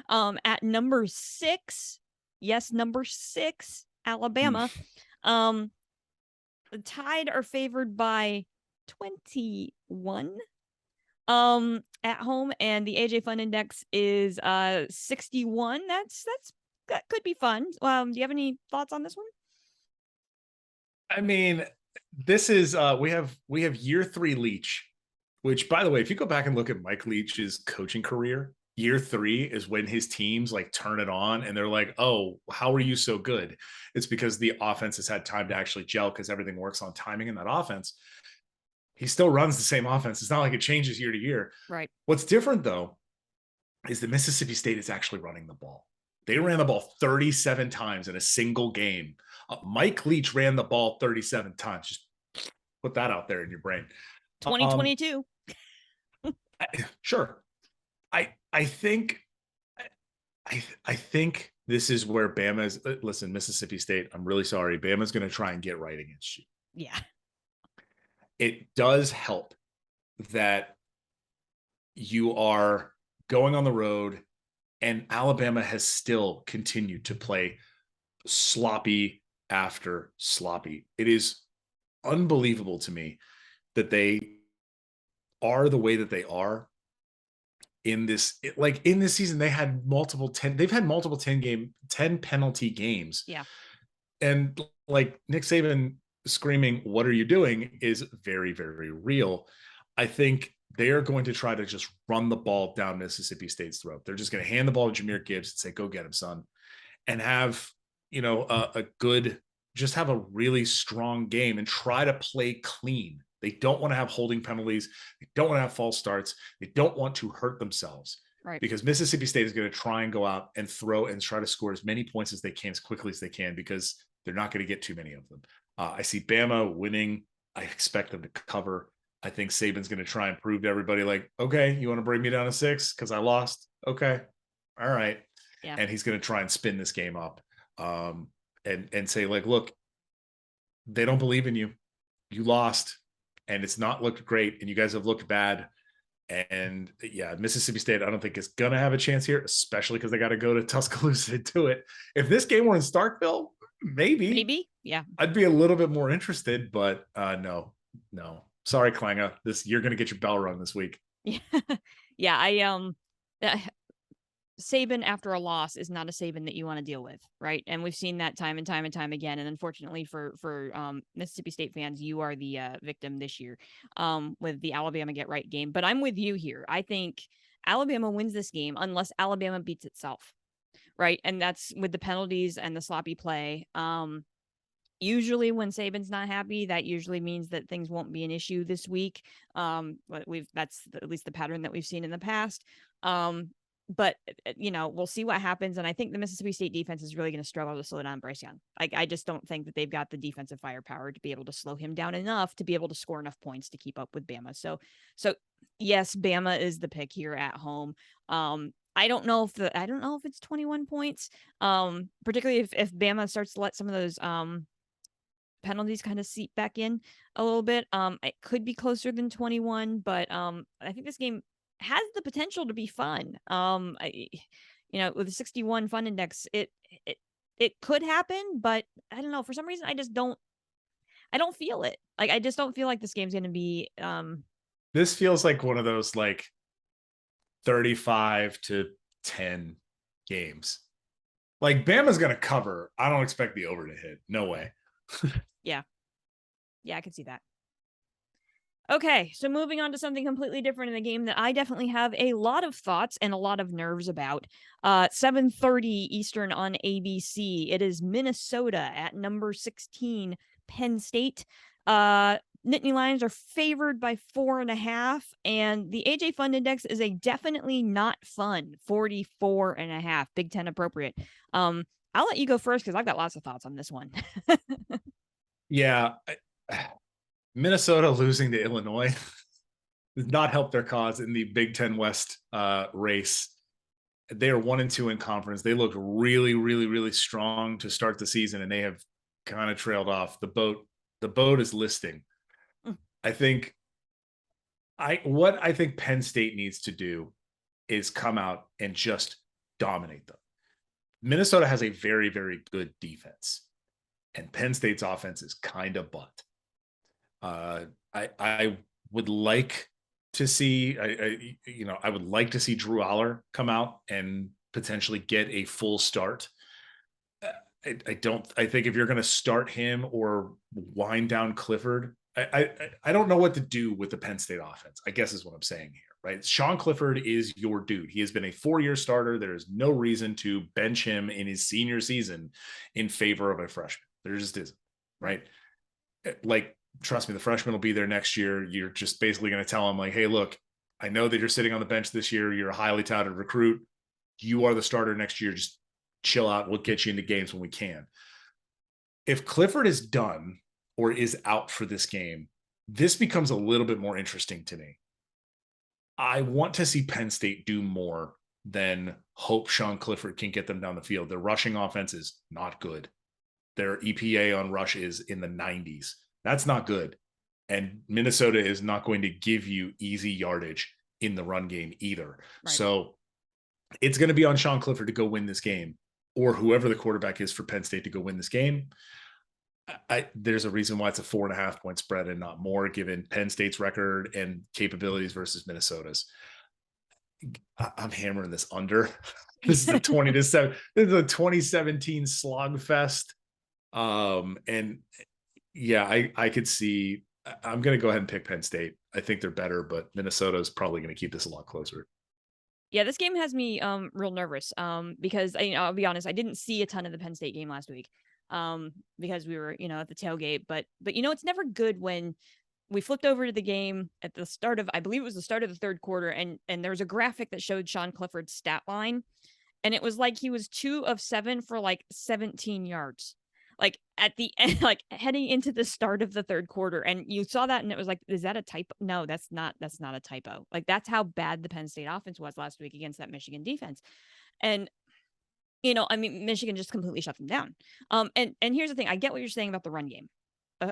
at number 6. Yes, number 6, Alabama. The Tide are favored by 21. At home, and the AJ Fun Index is 61. That could be fun. Do you have any thoughts on this one?
I mean, this is we have year 3 Leach, which, by the way, if you go back and look at Mike Leach's coaching career, year 3 is when his teams turn it on and they're like, oh, how are you so good? It's because the offense has had time to actually gel because everything works on timing in that offense. He still runs the same offense. It's not like it changes year to year.
Right.
What's different, though, is that Mississippi State is actually running the ball. They ran the ball 37 times in a single game. Mike Leach ran the ball 37 times. Just put that out there in your brain.
2022.
Sure. I think this is where Bama is. Listen, Mississippi State, I'm really sorry. Bama's going to try and get right against you.
Yeah.
It does help that you are going on the road and Alabama has still continued to play sloppy after sloppy. It is unbelievable to me that they are the way that they are in this. In this season, they've had multiple 10 penalty games.
Yeah.
And Nick Saban screaming, "What are you doing?" is very, very real. I think they are going to try to just run the ball down Mississippi State's throat. They're just going to hand the ball to Jahmyr Gibbs and say, "Go get him, son," and have have a really strong game and try to play clean. They don't want to have holding penalties. They don't want to have false starts. They don't want to hurt themselves.
Right.
Because Mississippi State is going to try and go out and throw and try to score as many points as they can, as quickly as they can, because they're not going to get too many of them. I see Bama winning. I expect them to cover. I think Saban's going to try and prove to everybody, okay, you want to bring me down to 6 because I lost? Okay. All right.
Yeah.
And he's going to try and spin this game up and say, look, they don't believe in you. You lost, and it's not looked great, and you guys have looked bad. And yeah, Mississippi State, I don't think is going to have a chance here, especially because they got to go to Tuscaloosa to do it. If this game were in Starkville, Maybe.
Yeah.
I'd be a little bit more interested, but no. Sorry, Klanga. You're gonna get your bell rung this week.
Yeah. Yeah. Uh, Saban after a loss is not a Saban that you want to deal with, right? And we've seen that time and time and time again. And unfortunately for Mississippi State fans, you are the victim this year with the Alabama get right game. But I'm with you here. I think Alabama wins this game unless Alabama beats itself, right? And that's with the penalties and the sloppy play. Usually when Saban's not happy, that usually means that things won't be an issue this week. But that's at least the pattern that we've seen in the past. But we'll see what happens. And I think the Mississippi State defense is really going to struggle to slow down Bryce Young. I just don't think that they've got the defensive firepower to be able to slow him down enough to be able to score enough points to keep up with Bama. So yes, Bama is the pick here at home. I don't know if it's 21 points. Particularly if Bama starts to let some of those penalties kind of seep back in a little bit. It could be closer than 21, but I think this game has the potential to be fun. With a 61 fun index, it could happen, but I don't know. For some reason, I don't feel it. Like, I just don't feel like this game's going to be.
This feels like one of those 35-10 games. Like, Bama's going to cover. I don't expect the over to hit. No way.
Yeah, I can see that. Okay, so moving on to something completely different in a game that I definitely have a lot of thoughts and a lot of nerves about. 7:30 Eastern on ABC. It is Minnesota at number 16, Penn State. Nittany Lions are favored by 4.5, and the AJ Fun Index is a definitely not fun 44.5. Big Ten appropriate. I'll let you go first because I've got lots of thoughts on this one.
Yeah. Minnesota losing to Illinois does not help their cause in the Big Ten West race. They are 1-2 in conference. They looked really, really, really strong to start the season, and they have kind of trailed off. The boat is listing. I think Penn State needs to do is come out and just dominate them. Minnesota has a very, very good defense, and Penn State's offense is kind of butt. I would like to see, I would like to see Drew Aller come out and potentially get a full start. I think if you're going to start him or wind down Clifford, I don't know what to do with the Penn State offense, I guess is what I'm saying here, right? Sean Clifford is your dude. He has been a 4-year starter. There is no reason to bench him in his senior season in favor of a freshman. There just isn't, right? Trust me, the freshman will be there next year. You're just basically going to tell him hey, look, I know that you're sitting on the bench this year. You're a highly touted recruit. You are the starter next year. Just chill out. We'll get you into games when we can. If Clifford is done or is out for this game, this becomes a little bit more interesting to me. I want to see Penn State do more than hope Sean Clifford can get them down the field. Their rushing offense is not good. Their EPA on rush is in the 90s. That's not good. And Minnesota is not going to give you easy yardage in the run game either. Right. So it's going to be on Sean Clifford to go win this game, or whoever the quarterback is for Penn State to go win this game. There's a reason why it's a 4.5 point spread and not more, given Penn State's record and capabilities versus Minnesota's. I'm hammering this under. This is a 20-7. This is a 2017 slog fest. And yeah, I could see. I'm going to go ahead and pick Penn State. I think they're better, but Minnesota is probably going to keep this a lot closer.
Yeah, this game has me real nervous because I'll be honest, I didn't see a ton of the Penn State game last week because we were at the tailgate. But it's never good when we flipped over to the game at the start of, I believe it was the start of the third quarter, and there was a graphic that showed Sean Clifford's stat line, and it was like he was 2 of 7 for 17 yards. At the end, heading into the start of the third quarter, and you saw that, and it was like, is that a typo? No, that's not a typo. That's how bad the Penn State offense was last week against that Michigan defense. And, Michigan just completely shut them down. And here's the thing. I get what you're saying about the run game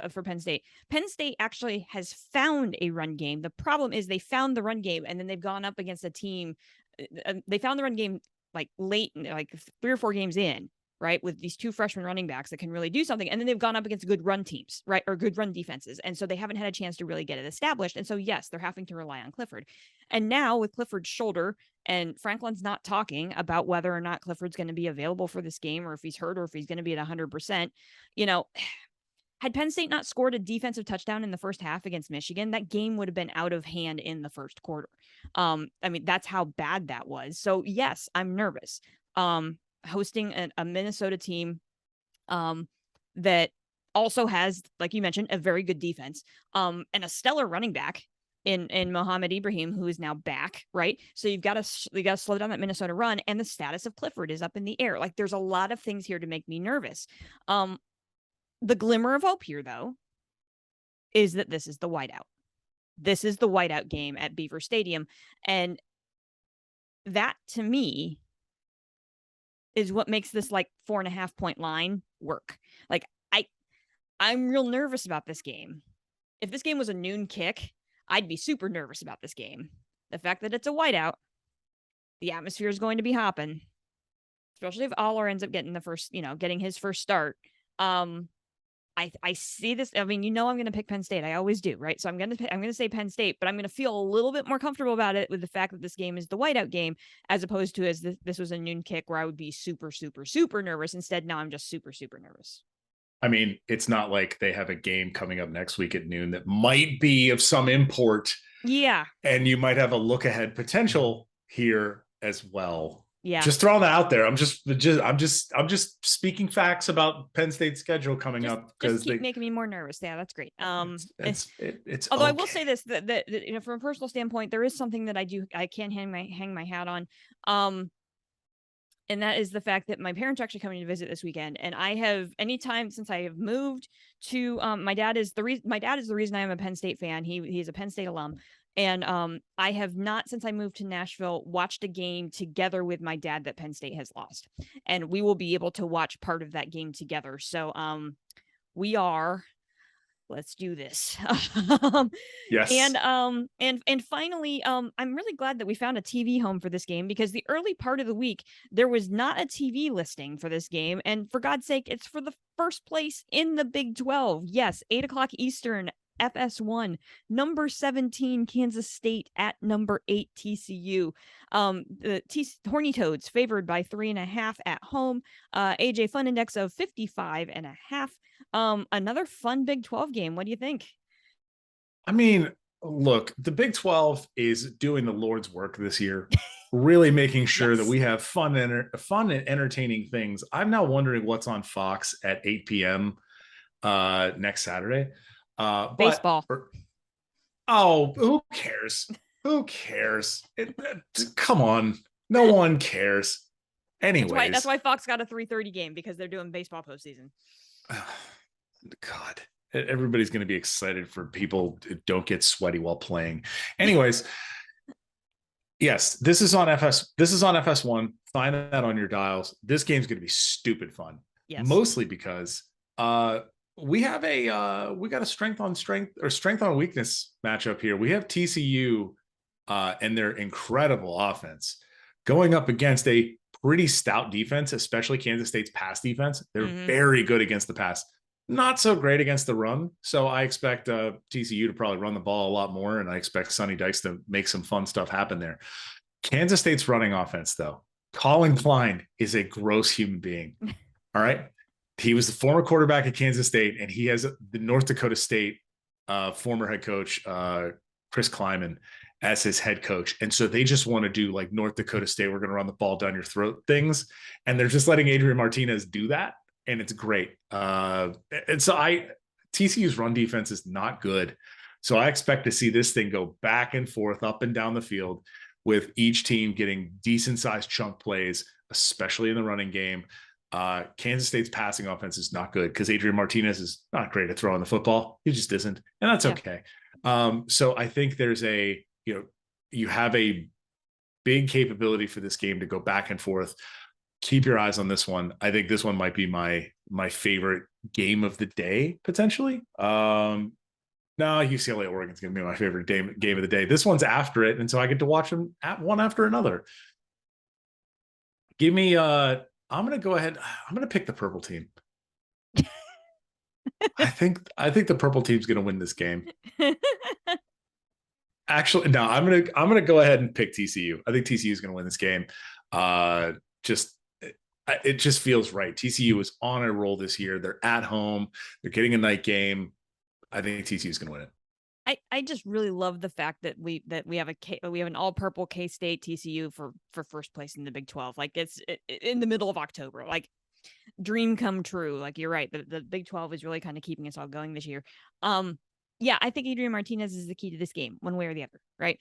for Penn State. Penn State actually has found a run game. The problem is they found the run game, and then they've gone up against a team. They found the run game late, 3 or 4 games in. right, with these 2 freshman running backs that can really do something. And then they've gone up against good run teams, right, or good run defenses. And so they haven't had a chance to really get it established. And so, yes, they're having to rely on Clifford. And now with Clifford's shoulder, and Franklin's not talking about whether or not Clifford's going to be available for this game, or if he's hurt, or if he's going to be at 100%, had Penn State not scored a defensive touchdown in the first half against Michigan, that game would have been out of hand in the first quarter. That's how bad that was. So yes, I'm nervous. Hosting a Minnesota team that also has, like you mentioned, a very good defense and a stellar running back in Mohamed Ibrahim, who is now back, right? So you got to slow down that Minnesota run, and the status of Clifford is up in the air. Like, there's a lot of things here to make me nervous. The glimmer of hope here, though, is that this is the whiteout. This is the whiteout game at Beaver Stadium. And that, to me, is what makes this like 4.5 point line work. Like, I'm real nervous about this game. If this game was a noon kick, I'd be super nervous about this game. The fact that it's a whiteout, the atmosphere is going to be hopping, especially if Aller ends up getting getting his first start. I see this. I mean, I'm going to pick Penn State. I always do, right? So I'm going to say Penn State, but I'm going to feel a little bit more comfortable about it with the fact that this game is the whiteout game, as opposed to this was a noon kick where I would be super, super, super nervous. Instead, now I'm just super, super nervous.
I mean, it's not like they have a game coming up next week at noon that might be of some import.
Yeah.
And you might have a look ahead potential here as well.
Yeah.
Just throwing that out there. I'm just speaking facts about Penn State's schedule coming up, because
keep making me more nervous. Yeah, that's great.
It's
although
okay.
I will say this, that from a personal standpoint, there is something that I can hang my hat on. And that is the fact that my parents are actually coming to visit this weekend. And I have, anytime since I have moved to, my dad is the reason I am a Penn State fan. He's a Penn State alum. And I have not, since I moved to Nashville, watched a game together with my dad that Penn State has lost. And we will be able to watch part of that game together. So let's do this.
Yes.
And finally, I'm really glad that we found a TV home for this game, because the early part of the week, there was not a TV listing for this game. And for God's sake, it's for the first place in the Big 12. Yes, 8:00 Eastern, FS1, number 17 Kansas State at number 8 TCU. The Horny Toads favored by 3.5 at home. AJ Fun Index of 55.5. Another fun Big 12 game. What do you think?
I mean, look, the Big 12 is doing the Lord's work this year, really making sure that we have fun and entertaining things. I'm now wondering what's on Fox at 8 p.m. Next Saturday.
Baseball.
Who cares? Who cares? Come on. No one cares. Anyways.
That's why Fox got a 3:30 game, because they're doing baseball postseason.
God, everybody's going to be excited for people who don't get sweaty while playing. Anyways, yes, this is on FS1. Find that on your dials. This game's going to be stupid fun.
Yes.
Mostly because we got a strength on weakness matchup here. We have TCU and their incredible offense going up against a pretty stout defense, especially Kansas State's pass defense. They're very good against the pass, not so great against the run. So I expect TCU to probably run the ball a lot more, and I expect Sonny Dykes to make some fun stuff happen there. Kansas State's running offense, though, Colin Klein is a gross human being. All right. He was the former quarterback at Kansas State, and he has the North Dakota State former head coach, Chris Kleiman, as his head coach. And so they just want to do like North Dakota State, we're going to run the ball down your throat things. And they're just letting Adrian Martinez do that. And it's great. And so TCU's run defense is not good. So I expect to see this thing go back and forth, up and down the field, with each team getting decent sized chunk plays, especially in the running game. Kansas State's passing offense is not good because Adrian Martinez is not great at throwing the football. He just isn't. And that's okay. So I think there's you have a big capability for this game to go back and forth. Keep your eyes on this one. I think this one might be my favorite game of the day, potentially. No, UCLA Oregon is going to be my favorite game of the day. This one's after it, and so I get to watch them at one after another. Give me I'm going to go ahead. I'm going to pick the purple team. I think the purple team's going to win this game. Actually, no, I'm gonna go ahead and pick TCU. I think TCU is going to win this game. Just it just feels right. TCU is on a roll this year. They're at home. They're getting a night game. I think TCU is going to win it.
I just really love the fact that we have an all purple K-State TCU for first place in the Big 12. Like it's in the middle of October. Like dream come true. Like you're right. The Big 12 is really kind of keeping us all going this year. Yeah, I think Adrian Martinez is the key to this game, one way or the other, right?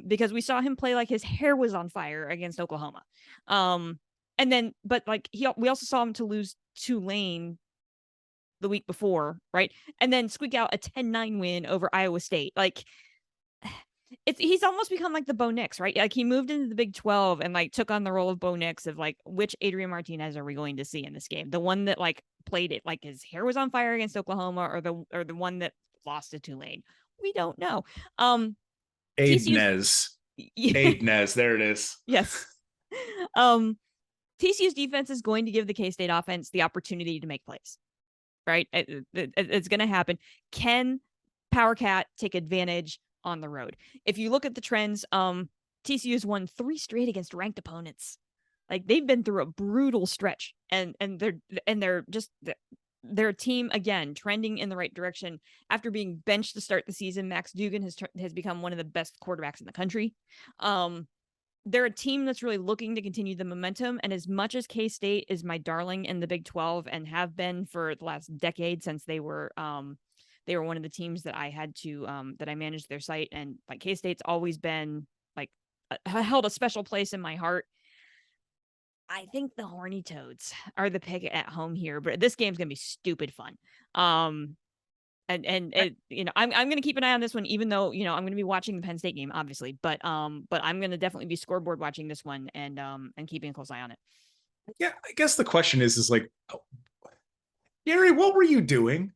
Because we saw him play like his hair was on fire against Oklahoma. And then, but like we also saw him to lose Tulane the week before, right? And then squeak out a 10-9 win over Iowa State. Like he's almost become like the Bo Nix, right? Like he moved into the Big 12 and like took on the role of Bo Nix of like, which Adrian Martinez are we going to see in this game? The one that like played it like his hair was on fire against Oklahoma, or the one that lost to Tulane? We don't know.
Nez. There it is.
Yes. TCU's defense is going to give the K-State offense the opportunity to make plays, right? It's going to happen. Can Power Cat take advantage on the road? If you look at the trends, TCU's won 3 straight against ranked opponents. Like they've been through a brutal stretch, and they're a team again trending in the right direction after being benched to start the season. Max Duggan has become one of the best quarterbacks in the country. They're a team that's really looking to continue the momentum. And as much as K-State is my darling in the Big 12 and have been for the last decade since they were one of the teams that I had to that I managed their site, and like K-State's always been like held a special place in my heart. I think the Horny Toads are the pick at home here, but this game's gonna be stupid fun. I'm going to keep an eye on this one, even though, I'm going to be watching the Penn State game, obviously, but I'm going to definitely be scoreboard watching this one and keeping a close eye on it.
Yeah. I guess the question is like, Gary, what were you doing?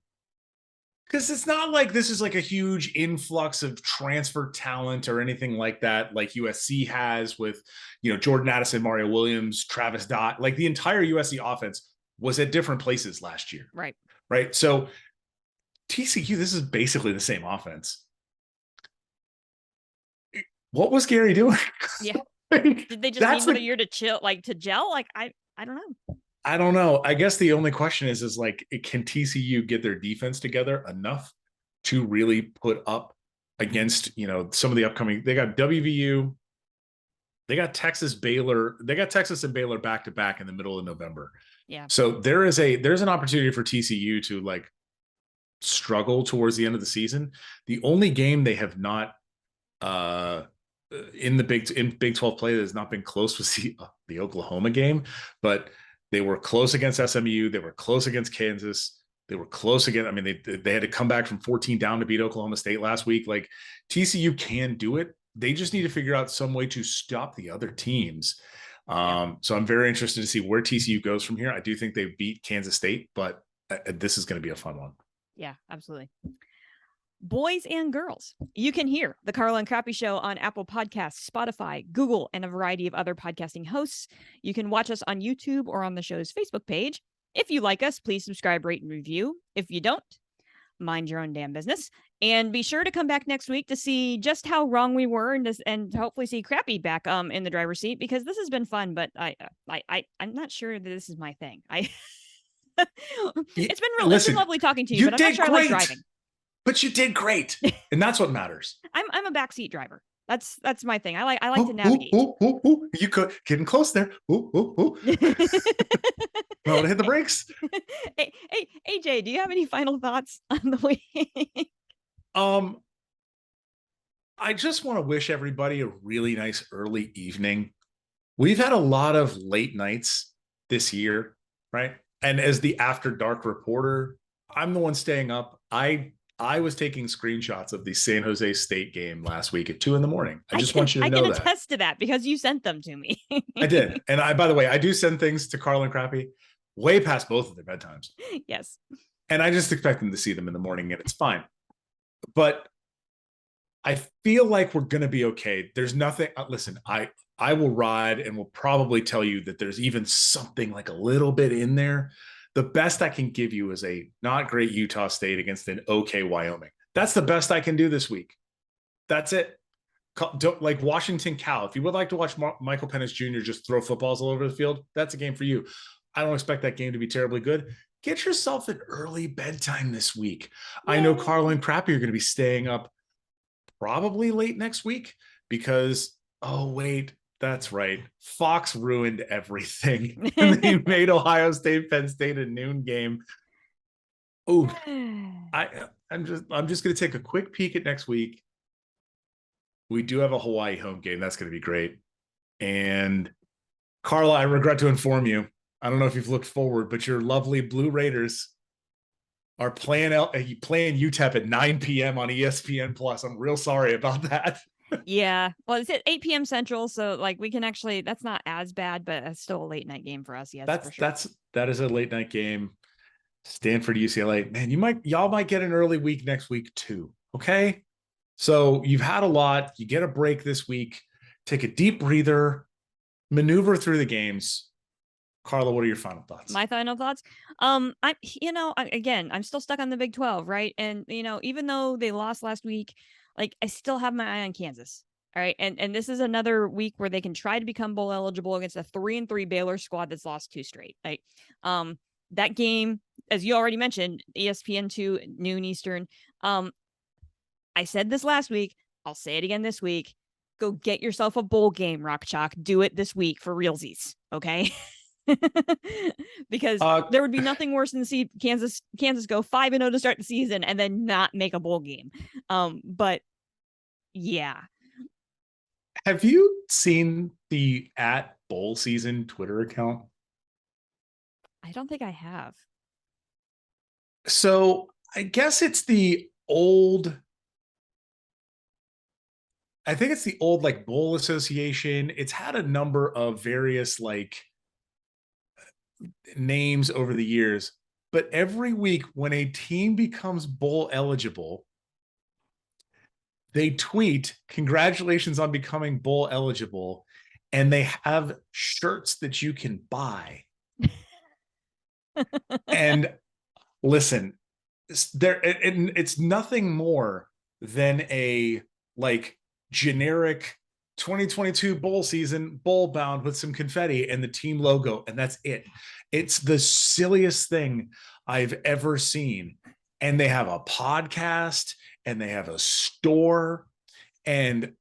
Because it's not like this is like a huge influx of transfer talent or anything like that, like USC has with, Jordan Addison, Mario Williams, Travis Dott. Like the entire USC offense was at different places last year.
Right.
Right. So TCU, this is basically the same offense. What was Gary doing?
Yeah. Did they just need another year to chill, like to gel? Like, I don't know.
I don't know. I guess the only question is like, can TCU get their defense together enough to really put up against, some of the upcoming, they got WVU, they got Texas, Baylor, they got Texas and Baylor back to back in the middle of November.
Yeah.
So there's an opportunity for TCU to like struggle towards the end of the season. The only game they have not in Big 12 play that has not been close was the Oklahoma game, but they were close against SMU. They were close against Kansas. They were close again. I mean, they had to come back from 14 down to beat Oklahoma State last week. Like TCU can do it. They just need to figure out some way to stop the other teams. So I'm very interested to see where TCU goes from here. I do think they beat Kansas State, but this is going to be a fun one.
Yeah, absolutely. Boys and girls, you can hear the Carla and Crappy Show on Apple Podcasts, Spotify, Google, and a variety of other podcasting hosts. You can watch us on YouTube or on the show's Facebook page. If you like us, please subscribe, rate, and review. If you don't, mind your own damn business. And be sure to come back next week to see just how wrong we were, and hopefully see Crappy back in the driver's seat, because this has been fun. But I'm not sure that this is my thing. It's been lovely talking to you, but I'm not sure I like driving.
But you did great, and that's what matters.
I'm a backseat driver. That's my thing. I like to navigate.
You could getting close there. Well, to hit the brakes.
Hey, AJ, do you have any final thoughts on the week?
I just want to wish everybody a really nice early evening. We've had a lot of late nights this year, right? And as the After Dark reporter, I'm the one staying up. I was taking screenshots of the San Jose State game last week at 2 a.m. I just want you to know that. I can
attest to that because you sent them to me.
I did. And by the way, I do send things to Carla and Crappy way past both of their bedtimes.
Yes.
And I just expect them to see them in the morning, and it's fine. But I feel like we're going to be okay. There's nothing. Listen, I will ride and will probably tell you that there's even something like a little bit in there. The best I can give you is a not great Utah State against an okay Wyoming. That's the best I can do this week. That's it. Don't, like Washington Cal. If you would like to watch Michael Pennis Jr. just throw footballs all over the field, that's a game for you. I don't expect that game to be terribly good. Get yourself an early bedtime this week. Yay. I know Carla and Crappy are going to be staying up probably late next week because, oh, wait, that's right. Fox ruined everything. And they made Ohio State, Penn State a noon game. Oh, I'm just going to take a quick peek at next week. We do have a Hawaii home game. That's going to be great. And Carla, I regret to inform you, I don't know if you've looked forward, but your lovely Blue Raiders are playing UTEP at 9 p.m. on ESPN Plus. I'm real sorry about that.
Yeah. Well, it's at 8 p.m. Central, so like we can actually, that's not as bad, but it's still a late night game for us. Yes,
that's
for sure.
That is a late night game. Stanford, UCLA. Man, y'all might get an early week next week too. Okay. So you've had a lot. You get a break this week. Take a deep breather, maneuver through the games. Carla, what are your final thoughts?
My final thoughts? I'm still stuck on the Big 12, right? And, even though they lost last week, like I still have my eye on Kansas. All right. And this is another week where they can try to become bowl eligible against a 3-3 Baylor squad that's lost 2 straight. Like, that game, as you already mentioned, ESPN2 noon Eastern. I said this last week. I'll say it again this week. Go get yourself a bowl game, Rock Chalk. Do it this week for realsies. Okay. Because there would be nothing worse than to see Kansas go 5-0 to start the season and then not make a bowl game. But yeah.
Have you seen the @BowlSeason Twitter account?
I don't think I have.
So I guess it's the old. I think it's the old like Bowl Association. It's had a number of various like names over the years, but every week when a team becomes bowl eligible, they tweet congratulations on becoming bowl eligible, and they have shirts that you can buy. And listen, it's nothing more than a like generic 2022 bowl season bowl bound with some confetti and the team logo, and that's it. It's the silliest thing I've ever seen. And they have a podcast and they have a store, and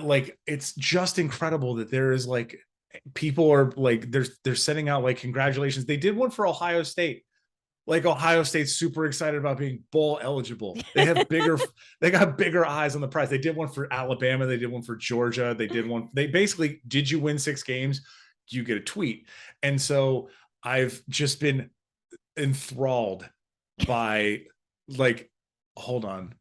like it's just incredible that there is like people are like they're sending out like congratulations. They did one for Ohio State. Like Ohio State's super excited about being bowl eligible. They have they got bigger eyes on the prize. They did one for Alabama. They did one for Georgia. They basically, did you win 6 games? You get a tweet. And so I've just been enthralled by like, hold on.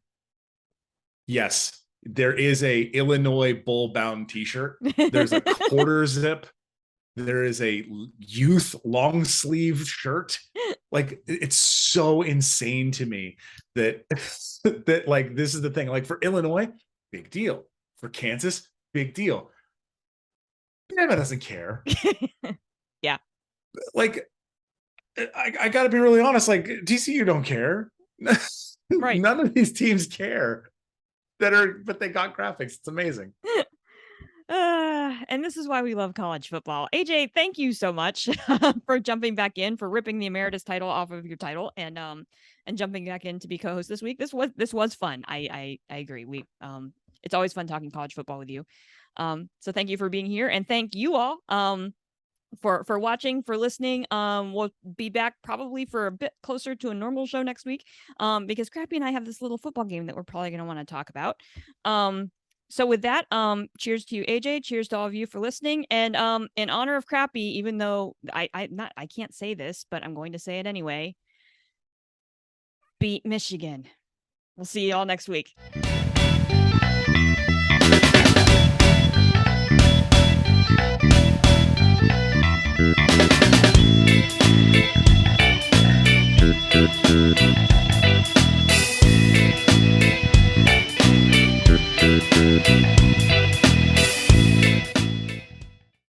Yes, there is a Illinois bowl bound t-shirt. There's a quarter zip. There is a youth long sleeve shirt. Like, it's so insane to me that that like this is the thing. Like for Illinois, big deal. For Kansas, big deal. Bama doesn't care.
Yeah.
Like, I got to be really honest. Like TCU don't care.
Right.
None of these teams care. But they got graphics. It's amazing.
And this is why we love college football. AJ, thank you so much for jumping back in, for ripping the emeritus title off of your title, and jumping back in to be co-host this week. This was fun. I agree. It's always fun talking college football with you. So thank you for being here, and thank you all for watching, for listening. We'll be back probably for a bit closer to a normal show next week, because Crappy and I have this little football game that we're probably going to want to talk about. So with that, cheers to you, AJ. Cheers to all of you for listening. And in honor of Crappy, even though I can't say this, but I'm going to say it anyway. Beat Michigan. We'll see you all next week.